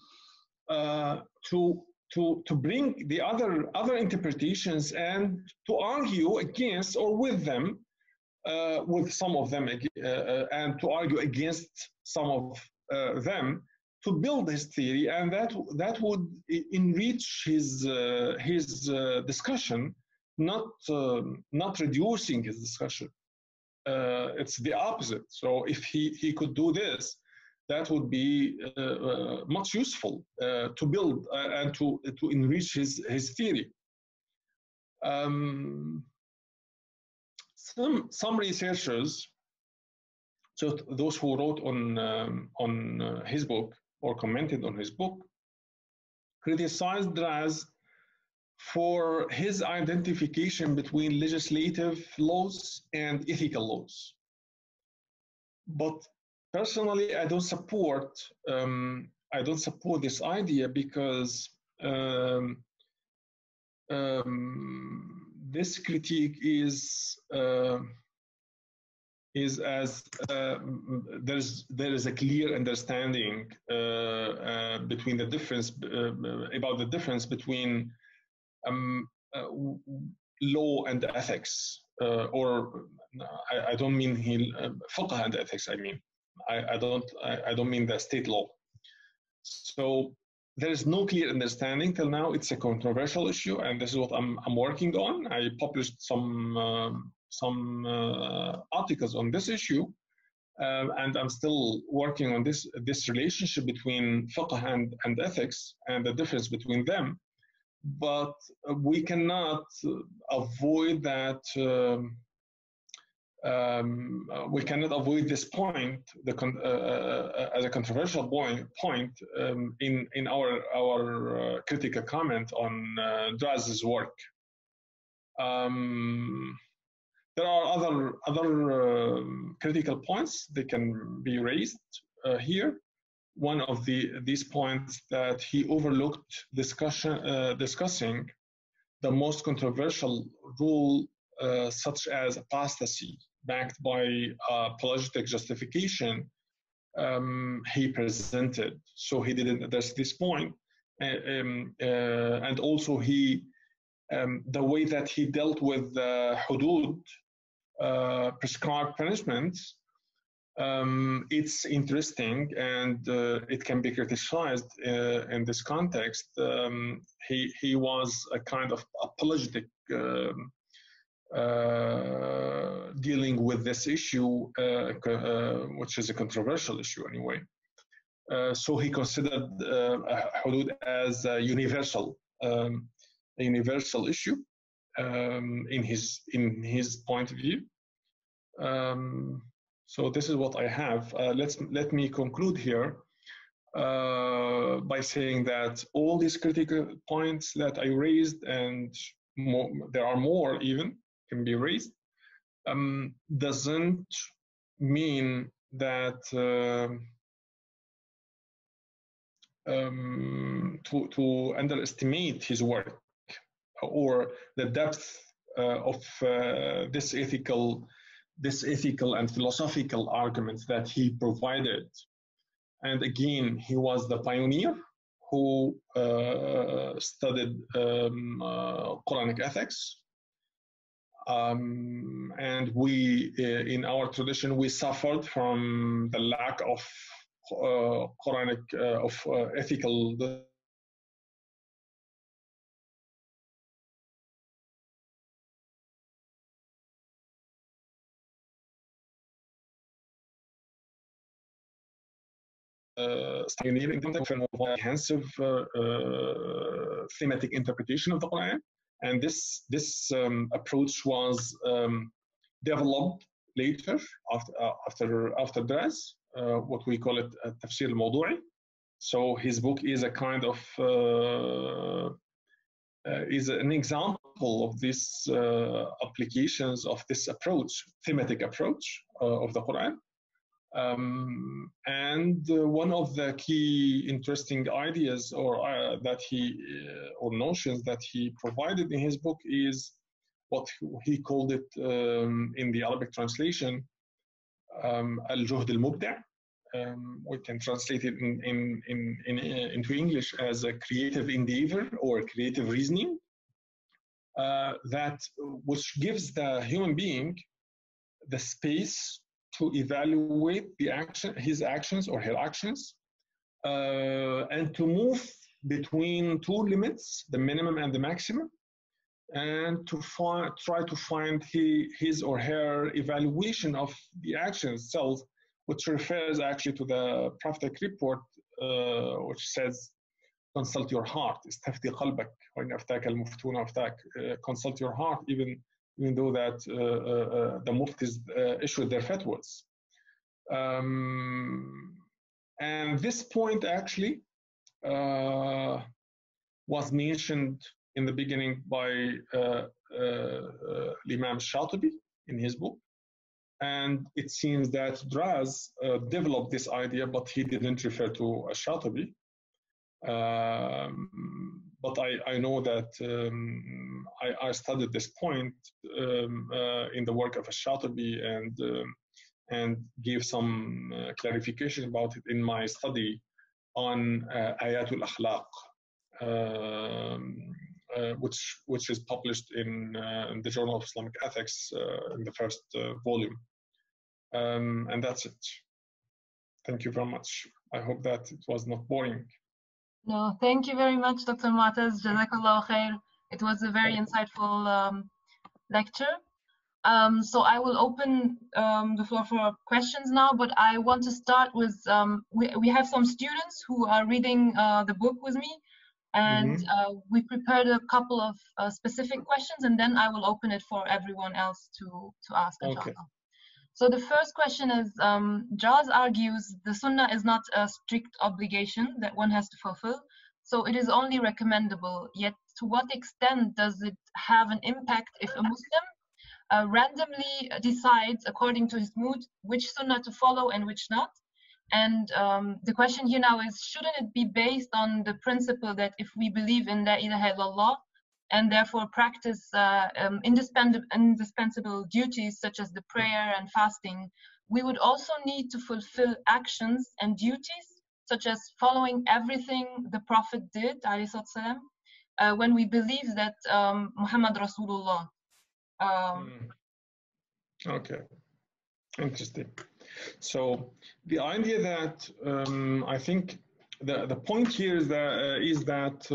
bring the other interpretations and to argue against or with them, with some of them, and to argue against some of them, to build his theory, and that would enrich his discussion, not reducing his discussion. It's the opposite. So if he could do this, that would be much useful to build and to enrich his theory. Some researchers, so those who wrote on his book or commented on his book, criticized Raz for his identification between legislative laws and ethical laws. But personally, I don't support this idea because this critique is as there is a clear understanding between the difference about the difference between law and ethics, or I don't mean fiqh and ethics. I mean I don't mean the state law. So there is no clear understanding till now. It's a controversial issue, and this is what I'm working on. I published some articles on this issue, and I'm still working on this relationship between fiqh and ethics and the difference between them. But we cannot avoid that. We cannot avoid this point, as a controversial point in our critical comment on Draz's work. There are other critical points that can be raised here. One of these points that he overlooked discussing the most controversial rule, such as apostasy, backed by apologetic justification, he presented. So he didn't address this point, and also the way that he dealt with hudud, prescribed punishments. It's interesting, and it can be criticized in this context. He was a kind of apologetic dealing with this issue, which is a controversial issue anyway. So he considered hudud as a universal issue in his point of view. So this is what I have. Let me conclude here by saying that all these critical points that I raised, and more, there are more even, can be raised, doesn't mean that to underestimate his work or the depth of this ethical and philosophical arguments that he provided. And again, he was the pioneer who studied Quranic ethics. And we, in our tradition, we suffered from the lack of Quranic, ethical pioneering of a comprehensive thematic interpretation of the Quran. And this approach was developed later after Draz, what we call it tafsir al-mawdu'i. So his book is a kind of is an example of this applications of this approach, thematic approach of the Quran. And one of the key interesting ideas or notions that he provided in his book is what he called it in the Arabic translation, al-juhd al-mubda'. We can translate it into English as a creative endeavor or creative reasoning, which gives the human being the space to evaluate his actions or her actions, and to move between two limits, the minimum and the maximum, and to try to find his or her evaluation of the action itself, which refers actually to the prophetic report, which says, consult your heart, استفتي قلبك وإن أفتاك المفتون أفتاك. Consult your heart, even though that the muftis issued their fatwas. And this point actually was mentioned in the beginning by Imam Shatibi in his book. And it seems that Draz developed this idea, but he didn't refer to Shatibi. But I know that I studied this point in the work of Shatibi and gave some clarification about it in my study on Ayatul Akhlaq, which is published in the Journal of Islamic Ethics in the first volume. And that's it. Thank you very much. I hope that it was not boring. No, thank you very much, Dr. Mu'taz. Jazakallah khair. It was a very insightful lecture. So I will open the floor for questions now, but I want to start with, we have some students who are reading the book with me, and we prepared a couple of specific questions, and then I will open it for everyone else to ask. Okay. So the first question is, Jaz argues the Sunnah is not a strict obligation that one has to fulfill, so it is only recommendable. Yet to what extent does it have an impact if a Muslim randomly decides, according to his mood, which Sunnah to follow and which not? And the question here now is, shouldn't it be based on the principle that if we believe in La ilaha illallah, and therefore practice indispensable duties such as the prayer and fasting, we would also need to fulfill actions and duties such as following everything the Prophet did, when we believe that Muhammad Rasulullah. Okay, interesting. So the idea that I think the point here is that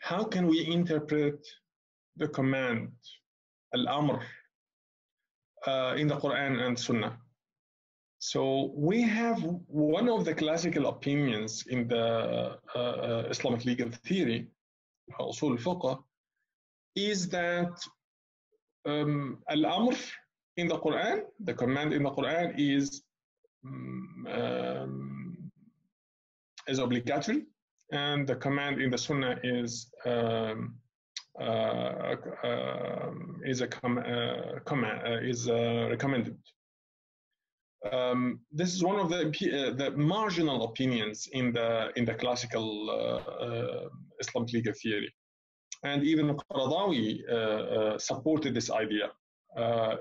how can we interpret the command, al-amr, in the Quran and Sunnah? So we have one of the classical opinions in the Islamic legal theory, usul al-fiqh, is that al-amr in the Quran, the command in the Quran is obligatory, and the command in the Sunnah is recommended. This is one of the marginal opinions in the classical Islamic legal theory, and even Qaradawi supported this idea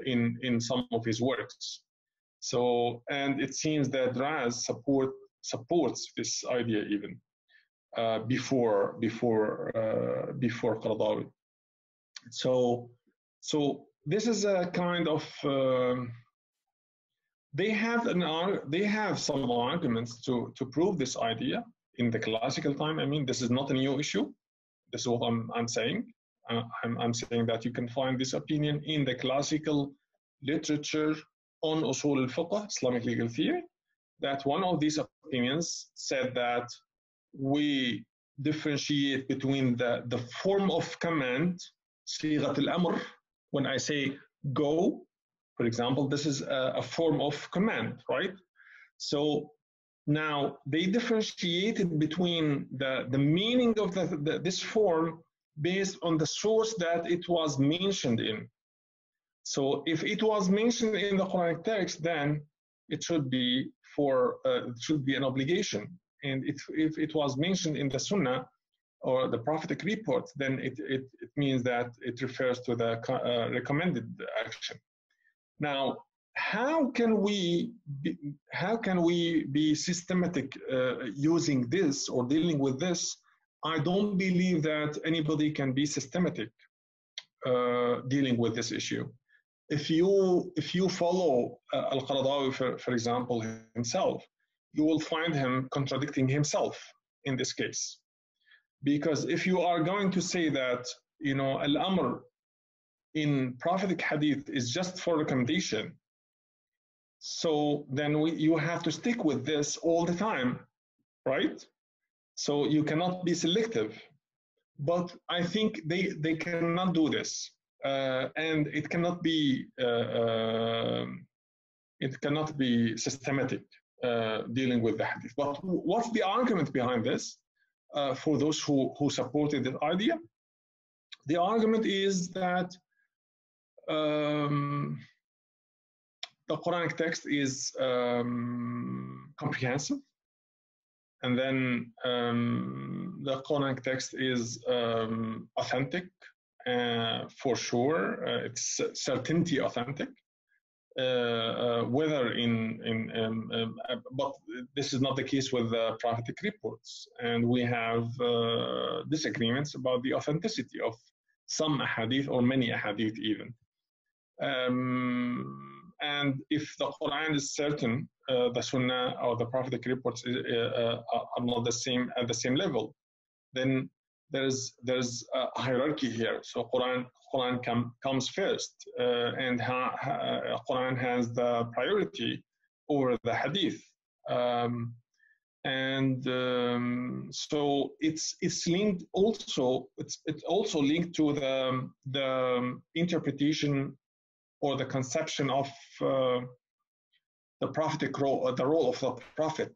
in some of his works. So, and it seems that Raz supports this idea even before Qaradawi. So this is a kind of they have some arguments to prove this idea in the classical time. I mean, this is not a new issue. This is what I'm saying. I'm saying that you can find this opinion in the classical literature on usul al-fiqh, Islamic legal theory, that one of these opinions said that we differentiate between the form of command, sighat al-amr. When I say go, for example, this is a form of command, right? So now they differentiated between the meaning of this form based on the source that it was mentioned in. So if it was mentioned in the Quranic text, then it should be an obligation. And if it was mentioned in the Sunnah or the prophetic report, then it means that it refers to the recommended action. Now, how can we be systematic using this or dealing with this? I don't believe that anybody can be systematic dealing with this issue. If you follow Al-Qaradawi, for example, himself, you will find him contradicting himself in this case. Because if you are going to say that, you know, Al-Amr in prophetic hadith is just for recommendation, so then you have to stick with this all the time, right? So you cannot be selective. But I think they cannot do this, and it cannot be systematic dealing with the hadith. But what's the argument behind this? for those who supported the idea. The argument is that the Quranic text is comprehensive, and then the Quranic text is authentic for sure. It's certainty authentic. Whether but this is not the case with the prophetic reports, and we have disagreements about the authenticity of some ahadith or many ahadith even. And if the Quran is certain, the Sunnah or the prophetic reports are not the same at the same level, then there's a hierarchy here. So Quran comes first, and Quran has the priority over the Hadith, so it's linked also. It's also linked to the interpretation or the conception of the prophetic role, the role of the prophet,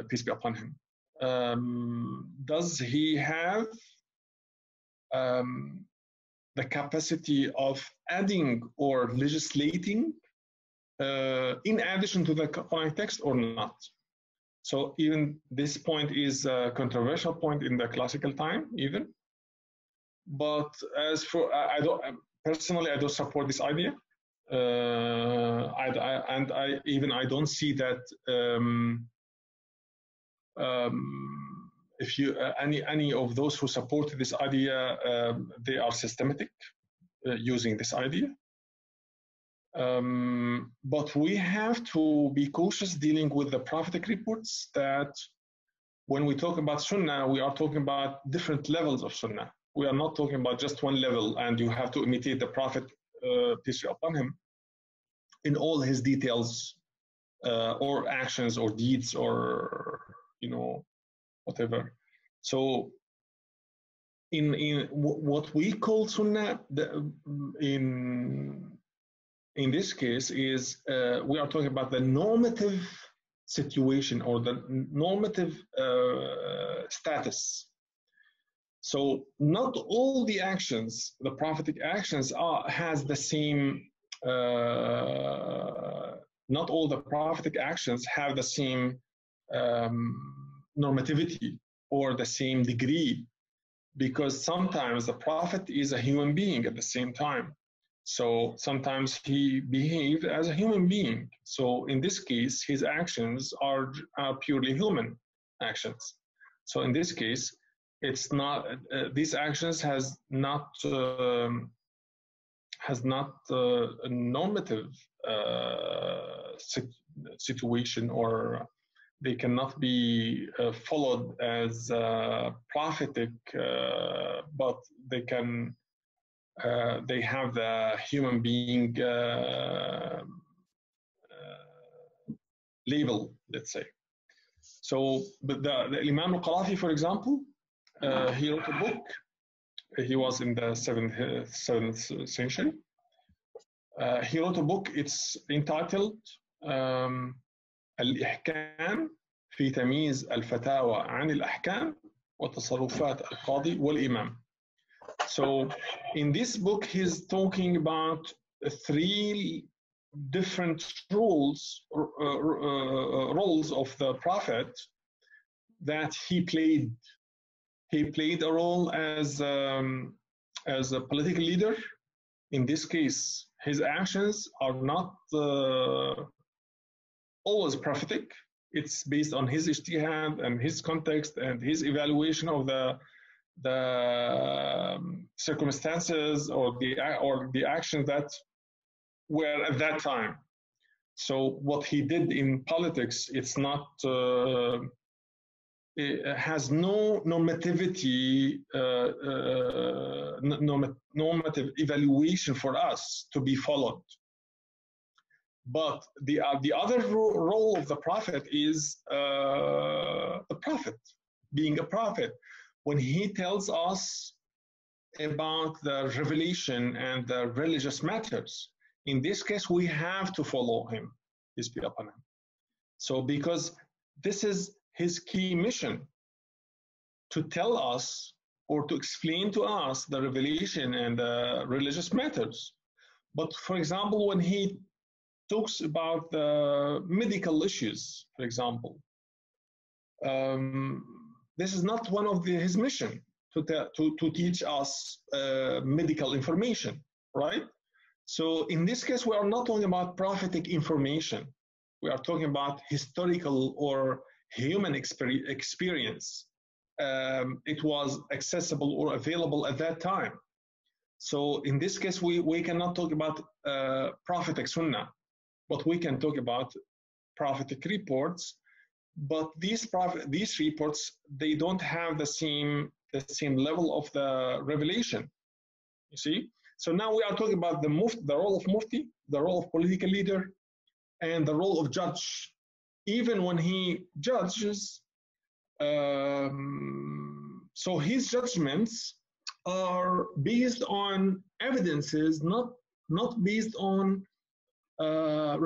peace be upon him. Does he have the capacity of adding or legislating in addition to the Quranic text or not? So even this point is a controversial point in the classical time even. But as for, I don't support this idea. I don't see that if you any of those who support this idea, they are systematic using this idea. But we have to be cautious dealing with the prophetic reports, that when we talk about Sunnah, we are talking about different levels of Sunnah. We are not talking about just one level, and you have to imitate the Prophet, peace be upon him, in all his details, or actions, or deeds, or whatever. So, in what we call Sunnah, in this case, is we are talking about the normative situation or the normative status. So not all the actions, the prophetic actions, has the same. Not all the prophetic actions have the same normativity or the same degree, because sometimes the prophet is a human being at the same time. So sometimes he behaved as a human being. So in this case, his actions are purely human actions. So in this case, it's not these actions has not a normative situation, or they cannot be followed as prophetic, but they can. They have the human being label, let's say. So, but the Imam Al-Qarafi, for example, he wrote a book. He was in the 7th century. He wrote a book. It's entitled الإحكام في تمييز الفتاوى عن الأحكام وتصرفات القاضي والإمام. So in this book, he's talking about 3 different roles of the prophet that he played. He played a role as a political leader. In this case, his actions are not always prophetic. It's based on his ijtihad and his context and his evaluation of the circumstances or the actions that were at that time. So what he did in politics, it's not. It has no normativity, normative evaluation for us to be followed. But the other role of the prophet is the prophet, being a prophet. When he tells us about the revelation and the religious matters, in this case, we have to follow him, peace be upon him. So because this is his key mission, to tell us or to explain to us the revelation and the religious matters. But for example, when he talks about the medical issues, for example, this is not one of his mission to teach us medical information, right? So in this case, we are not talking about prophetic information. We are talking about historical or human experience. It was accessible or available at that time. So in this case, we cannot talk about prophetic sunnah, but we can talk about prophetic reports. But these reports, they don't have the same level of the revelation. You see. So now we are talking about the role of mufti, the role of political leader, and the role of judge. Even when he judges, so his judgments are based on evidences, not based on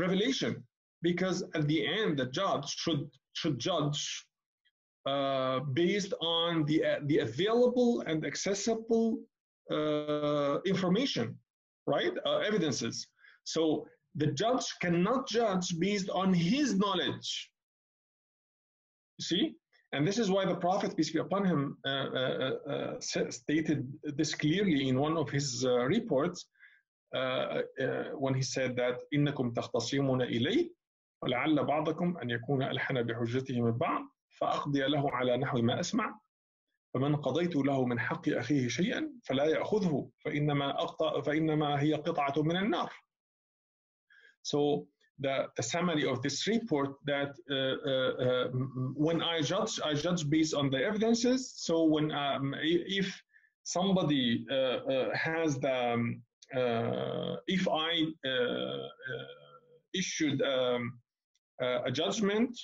revelation, because at the end the judge should judge based on the available and accessible information, right? Evidences. So the judge cannot judge based on his knowledge. You see? And this is why the Prophet, peace be upon him, stated this clearly in one of his reports when he said that إنكم تختصمون إلي ولعل بعضكم أن يكون ألحن بحجته من بعض فأقضي له على نحو ما أسمع فمن قضيت له من حق أخيه شيئا فلا يأخذه فإنما هي قطعة من النار. So the summary of this report that when I judge based on the evidences. So when if somebody has the if I issued a judgment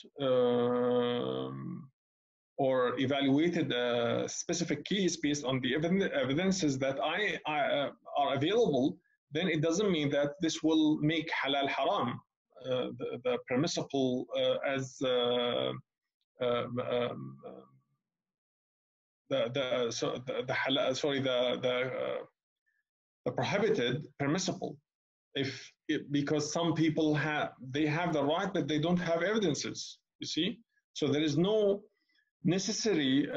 or evaluated a specific case based on the evidences that are available, then it doesn't mean that this will make halal haram, the permissible as the prohibited permissible. Because some people have the right, but they don't have evidences. You see, so there is no necessary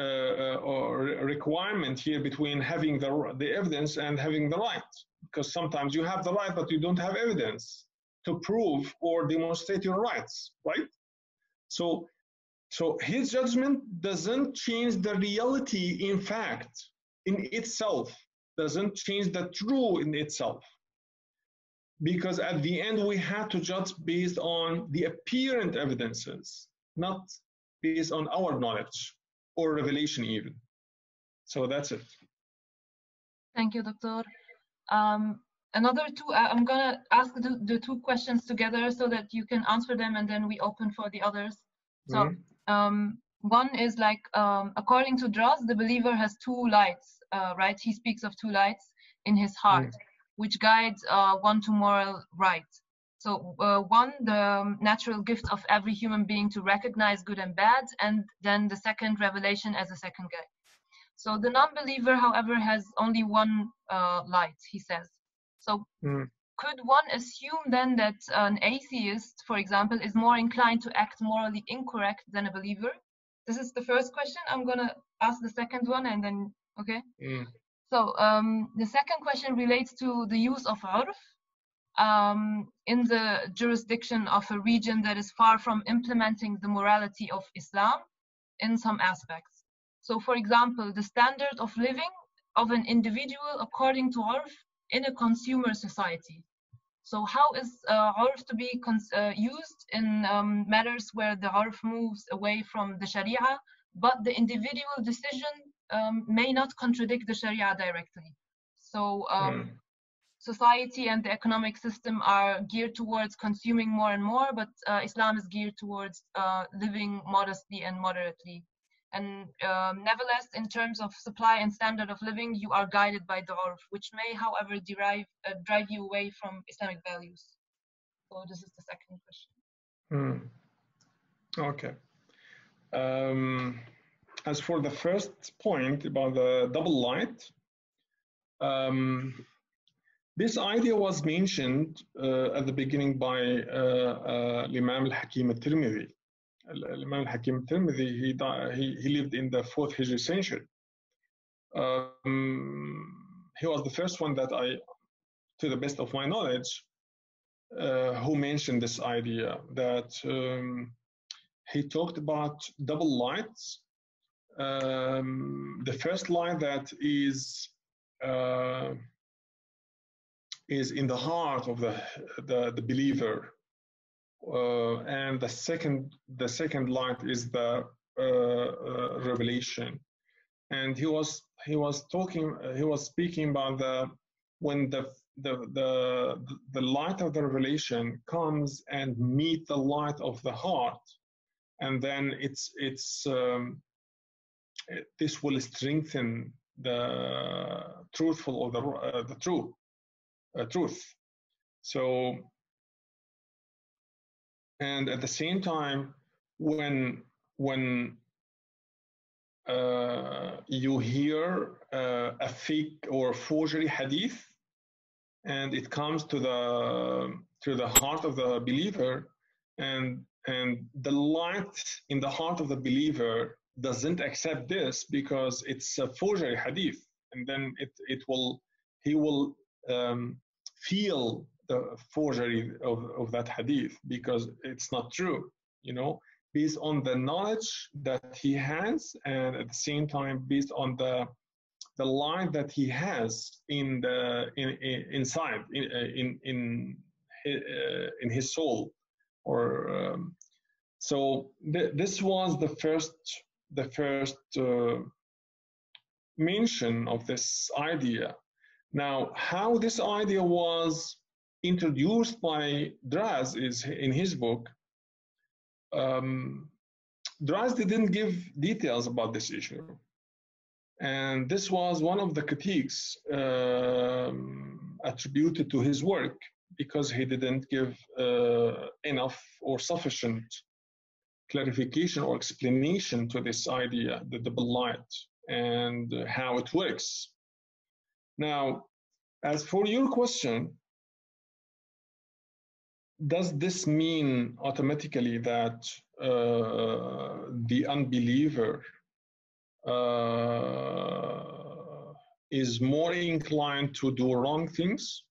or requirement here between having the evidence and having the right, because sometimes you have the right but you don't have evidence to prove or demonstrate your rights, right? So his judgment doesn't change the reality in fact in itself, doesn't change the true in itself, because at the end we have to judge based on the apparent evidences, not based on our knowledge or revelation even. So that's it. Thank you, Doctor. Another two, I'm gonna ask the two questions together so that you can answer them, and then we open for the others. So one is like, according to Draws, the believer has two lights, right? He speaks of two lights in his heart, which guides one to moral right. So one, the natural gift of every human being to recognize good and bad, and then the second, revelation as a second guide. So the non-believer, however, has only one light, he says. So could one assume then that an atheist, for example, is more inclined to act morally incorrect than a believer? This is the first question. I'm going to ask the second one and then, okay? So the second question relates to the use of urf in the jurisdiction of a region that is far from implementing the morality of Islam in some aspects. So for example, the standard of living of an individual according to urf in a consumer society. So how is urf to be used in matters where the urf moves away from the Sharia, but the individual decision may not contradict the Sharia directly? So society and the economic system are geared towards consuming more and more, but Islam is geared towards living modestly and moderately. And nevertheless, in terms of supply and standard of living, you are guided by the urf, which may, however, drive you away from Islamic values. So this is the second question. Okay. as for the first point about the double light, this idea was mentioned at the beginning by Imam al-Hakim al-Tirmidhi. Imam al-Hakim al-Tirmidhi, he lived in the 4th Hijri century. He was the first one that to the best of my knowledge, who mentioned this idea that he talked about double lights. The first light that is in the heart of the believer, and the second light is the revelation. And he was speaking about when the light of the revelation comes and meet the light of the heart, and then this will strengthen the truthful or the truth. So, and at the same time, when you hear a fake or forgery hadith, and it comes to the heart of the believer, and the light in the heart of the believer doesn't accept this because it's a forgery hadith, and then he will feel the forgery of that hadith because it's not true, based on the knowledge that he has, and at the same time based on the light that he has inside in his soul, or so this was the first mention of this idea. Now, how this idea was introduced by Draz is in his book. Draz didn't give details about this issue, and this was one of the critiques attributed to his work, because he didn't give enough or sufficient clarification or explanation to this idea, the double light, and how it works. Now, as for your question, does this mean automatically that the unbeliever is more inclined to do wrong things?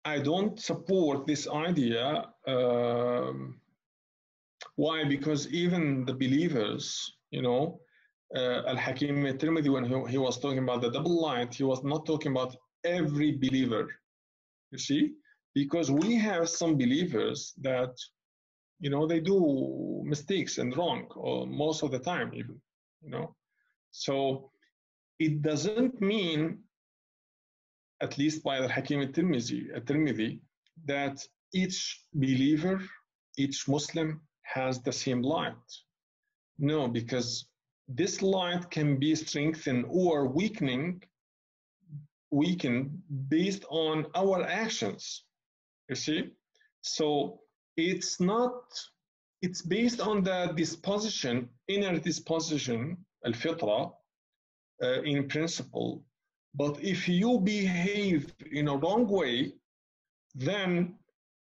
I don't support this idea. Why? Because even the believers, Al-Hakim al-Tirmidhi, when he was talking about the double light, he was not talking about every believer, you see? Because we have some believers that, they do mistakes and wrong, or most of the time even, So it doesn't mean, at least by Al-Hakim al-Tirmidhi, that each believer, each Muslim has the same light. No, because this light can be strengthened or weakened based on our actions, you see? So it's based on the disposition, inner disposition, al-fitra, in principle. But if you behave in a wrong way, then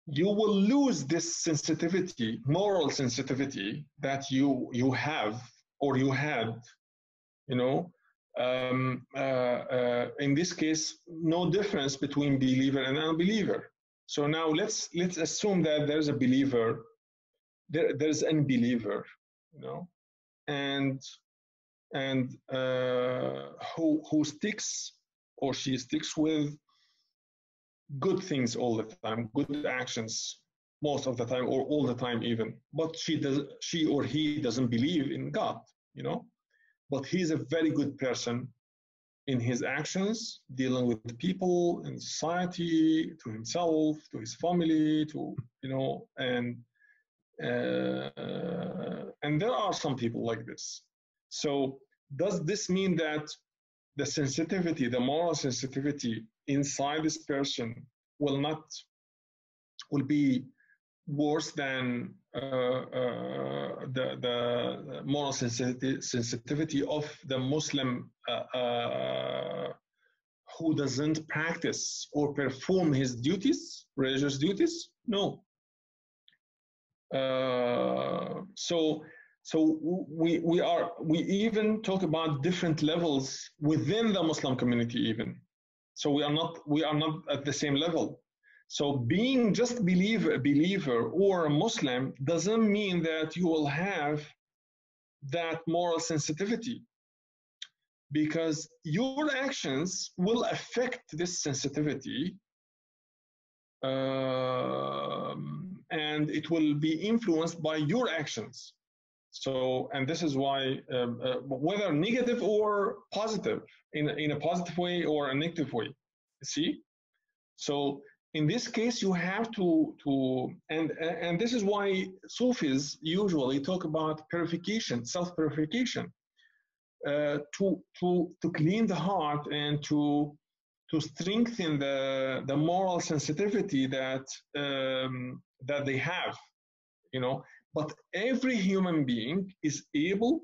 you will lose this sensitivity, moral sensitivity that you have or you had, in this case, no difference between believer and unbeliever. So now let's assume that there's a believer, there's an unbeliever, and who sticks or she sticks with good things all the time, good actions most of the time, or all the time even. But she or he doesn't believe in God, But he's a very good person in his actions, dealing with people in society, to himself, to his family, and there are some people like this. So does this mean that the sensitivity, the moral sensitivity inside this person will be worse than the moral sensitivity of the Muslim who doesn't practice or perform his duties, religious duties? No. So we even talk about different levels within the Muslim community even. So we are not at the same level. So being just a believer or a Muslim doesn't mean that you will have that moral sensitivity, because your actions will affect this sensitivity, and it will be influenced by your actions. So, and this is why, whether negative or positive, in a positive way or a negative way, see? So in this case, you have and this is why Sufis usually talk about purification, self-purification, to clean the heart and to strengthen the moral sensitivity that that they have, you know. But every human being is able,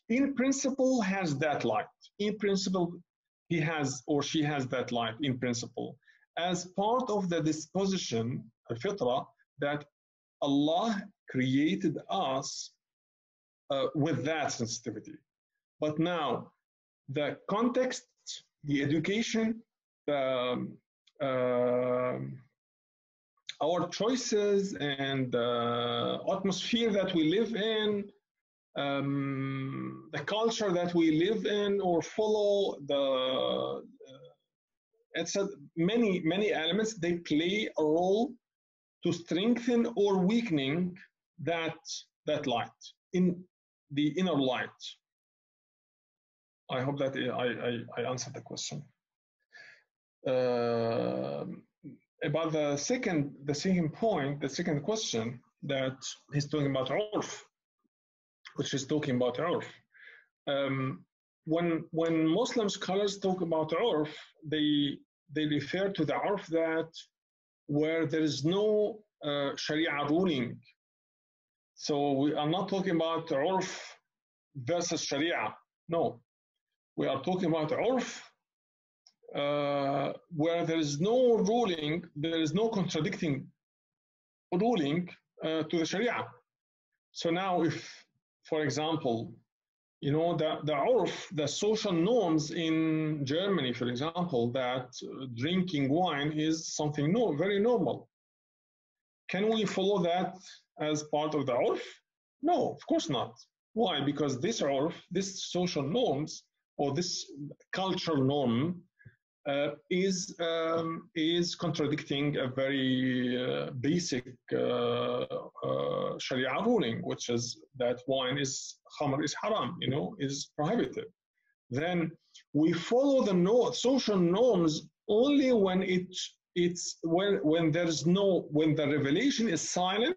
in principle, has that light. In principle, he has or she has that light in principle, as part of the disposition, al-fitra, that Allah created us with that sensitivity. But now, the context, the education, our choices and the atmosphere that we live in, the culture that we live in or follow, it's many elements, they play a role to strengthen or weakening that light, in the inner light. I hope that I answered the question. About the second point, the second question, that he's talking about urf, which is talking about urf. When Muslim scholars talk about urf, they refer to the urf that where there is no Sharia ruling. So we are not talking about urf versus Sharia. No, we are talking about urf where there is no ruling, there is no contradicting ruling to the Sharia. So now, if, for example, you know, the urf, the social norms in Germany, for example, that drinking wine is something very normal. Can we follow that as part of the urf? No, of course not. Why? Because this urf, this social norms, or this cultural norm, is contradicting a very basic Sharia ruling, which is that wine is khamr is haram, you know, is prohibited. Then we follow the social norms only when when the revelation is silent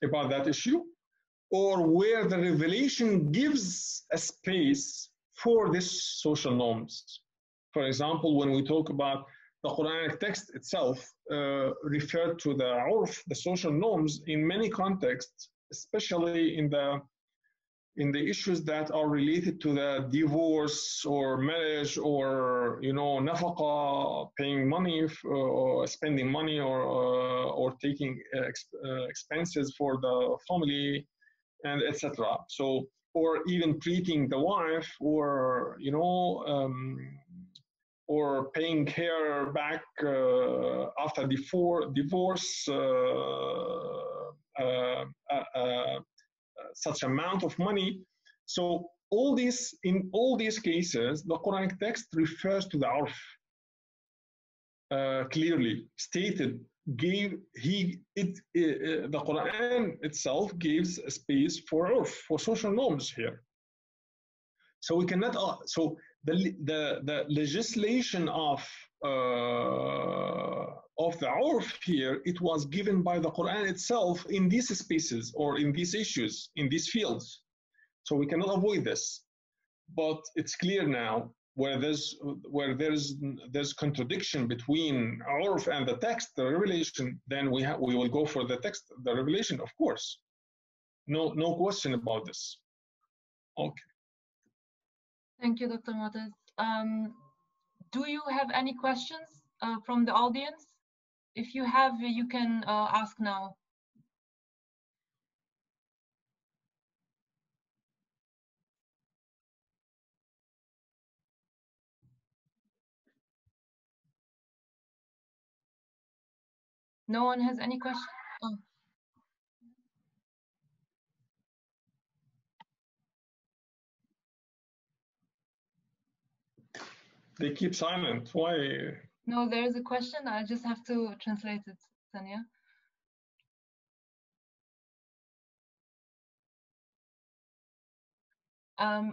about that issue, or where the revelation gives a space for this social norms. For example, when we talk about the Quranic text itself, referred to the urf, the social norms, in many contexts, especially in the issues that are related to the divorce or marriage, or, you know, nafaqa, paying money, or spending money, or taking expenses for the family, and etc. So, or even treating the wife, or, you know, or paying her back after divorce, such amount of money. So in all these cases, the Quranic text refers to the urf, clearly stated. The Quran itself gives a space for urf, for social norms here. So we cannot. So the legislation of the urf here, it was given by the Quran itself in these spaces, or in these issues, in these fields. So we cannot avoid this. But it's clear now, where there's contradiction between urf and the text, the revelation, then we will go for the text, the revelation, of course. no question about this. Okay. Thank you, Dr. Motez. Do you have any questions from the audience? If you have, you can ask now. No one has any questions? Oh. They keep silent. Why? No, there is a question. I just have to translate it, Tanya.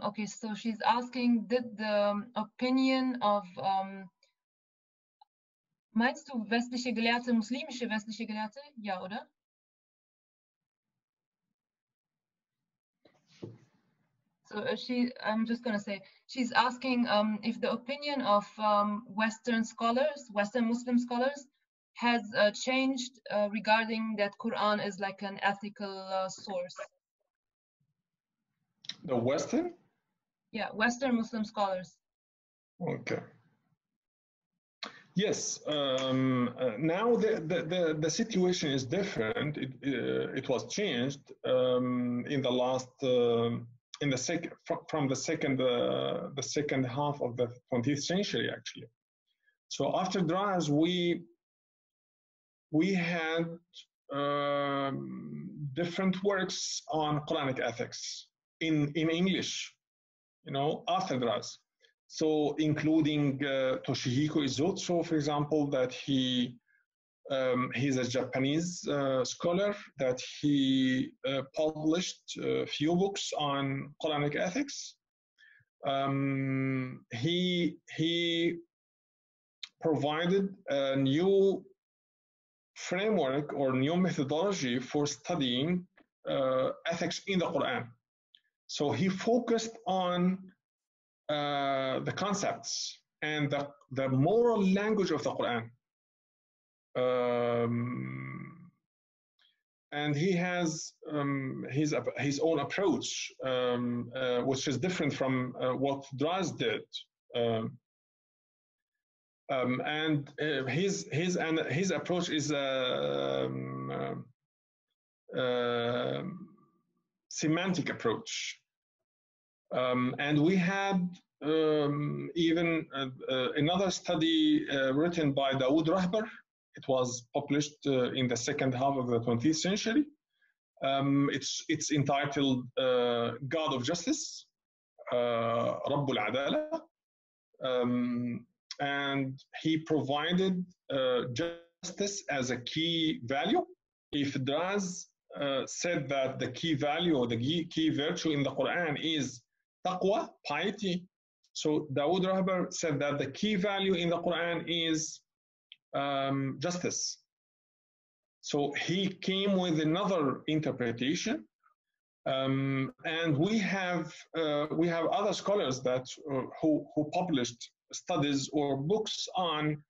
Okay, so she's asking, did the opinion of meinst du westliche Gelehrte, muslimische westliche Gelehrte? Ja, oder? So I'm just going to say, she's asking if the opinion of Western scholars, Western Muslim scholars, has changed regarding that Quran is like an ethical source. The Western? Yeah, Western Muslim scholars. Okay. Yes. Now the situation is different. It was changed in the last in the from the second half of the 20th century, actually. So after Draz, we had different works on Quranic ethics in English, after Draz. So including Toshihiko Izutsu, for example, that he's a Japanese scholar, that he published a few books on Quranic ethics. He provided a new framework or new methodology for studying ethics in the Quran. So he focused on the concepts and the moral language of the Quran. And he has his own approach, which is different from what Draz did. And his approach is semantic approach. And we had even another study written by Dawood Rahbar. It was published in the second half of the 20th century. It's entitled God of Justice, Rabbul Adala. And he provided justice as a key value. If Draz said that the key value or the key virtue in the Quran is taqwa, piety, so Dawood Rahbar said that the key value in the Quran is justice. So he came with another interpretation, and we have other scholars that who published studies or books on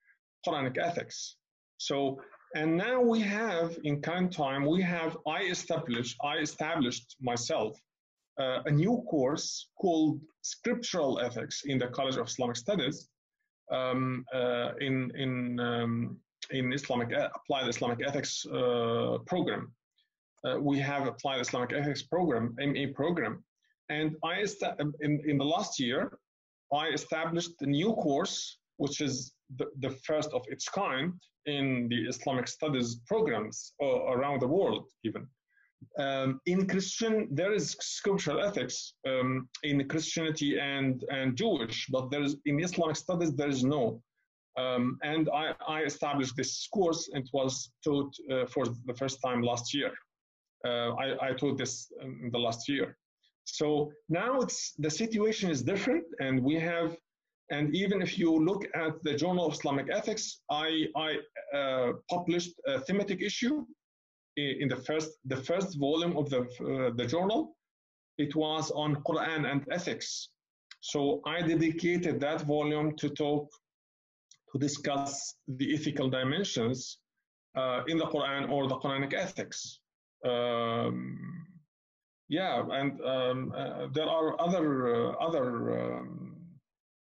Quranic ethics. So, and now we have, in current time, I established myself a new course called Scriptural Ethics in the College of Islamic Studies in Applied Islamic Ethics program. We have Applied Islamic Ethics program, MA program, and in the last year, I established a new course, which is the first of its kind in the Islamic studies programs around the world, even. In Christian, there is scriptural ethics in Christianity and Jewish, but in Islamic studies, there is no. And I established this course, and it was taught for the first time last year. I taught this in the last year. So now the situation is different, and and even if you look at the Journal of Islamic Ethics, I published a thematic issue in the first volume of the journal. It was on Quran and ethics. So I dedicated that volume to discuss the ethical dimensions in the Quran or the Quranic ethics. Yeah, and there are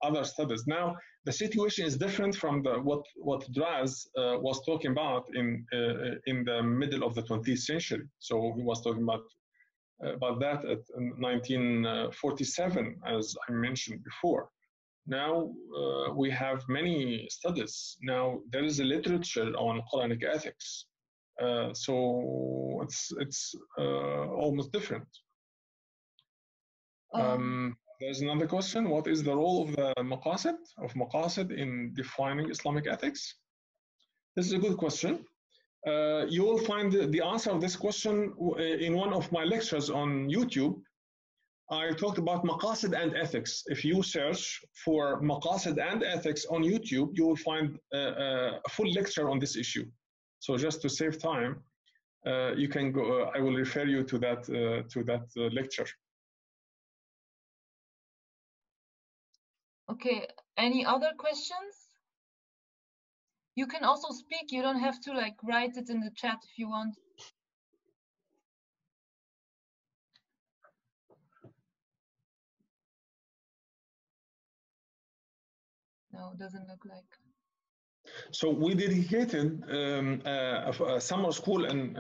other studies. Now, the situation is different from what Draz was talking about in the middle of the 20th century. So he was talking about that at 1947, as I mentioned before. Now we have many studies. Now there is a literature on Quranic ethics. So it's almost different. There's another question. What is the role of the maqasid in defining Islamic ethics? This is a good question. You will find the answer of this question in one of my lectures on YouTube. I talked about maqasid and ethics. If you search for maqasid and ethics on YouTube, you will find a full lecture on this issue. So just to save time, you can go. I will refer you to that lecture. Okay. Any other questions? You can also speak. You don't have to like write it in the chat if you want. No, it doesn't look like. So we dedicated a summer school in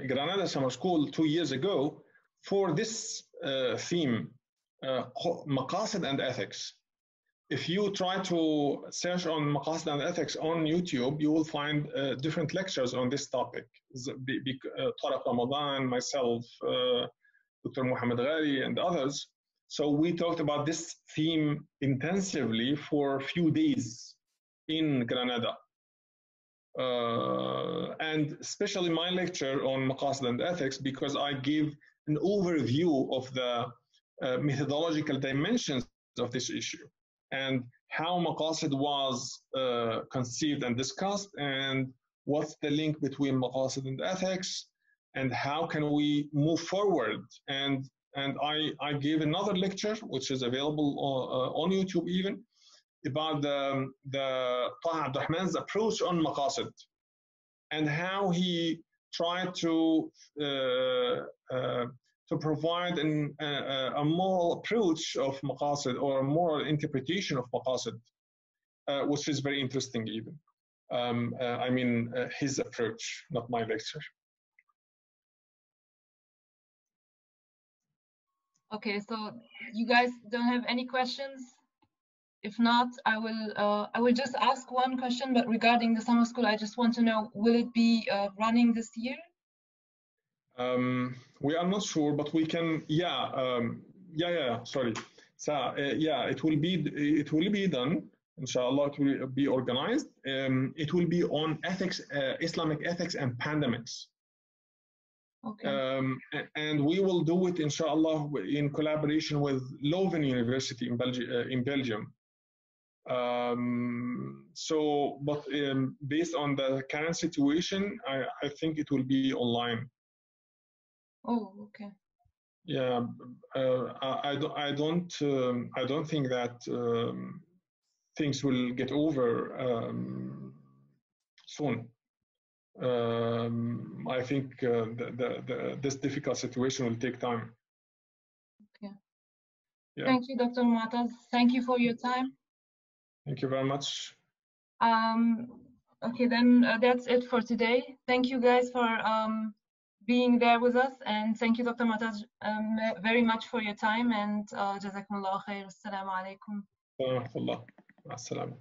Granada Summer School 2 years ago for this theme, maqasid and ethics. If you try to search on maqasid and ethics on YouTube, you will find different lectures on this topic. Tariq Ramadan, myself, Dr. Muhammad Ghali, and others. So we talked about this theme intensively for a few days in Granada. And especially my lecture on maqasid and ethics, because I give an overview of the methodological dimensions of this issue and how maqasid was conceived and discussed, and what's the link between maqasid and ethics, and how can we move forward. And I gave another lecture, which is available on YouTube even, about the Taha Abdurrahman's approach on maqasid and how he tried to provide a moral approach of maqasid, or a moral interpretation of maqasid, which is very interesting even. I mean, his approach, not my lecture. Okay, so you guys don't have any questions? If not, I will just ask one question, but regarding the summer school, I just want to know, will it be running this year? We are not sure, but we can, sorry. So, yeah, it will be done. Inshallah, it will be organized. It will be on ethics, Islamic ethics and pandemics. Okay. And we will do it, inshallah, in collaboration with Leuven University in Belgium. But based on the current situation, I think it will be online. Oh, okay. Yeah, I don't think that things will get over soon. I think this difficult situation will take time. Okay. Yeah. Thank you, Dr. Mu'taz. Thank you for your time. Thank you very much. Okay, then that's it for today. Thank you guys for being there with us, and thank you, Dr. Mu'taz, very much for your time, and jazakumullah khair. Assalamu alaikum. Wa rahmatullah. Assalamu.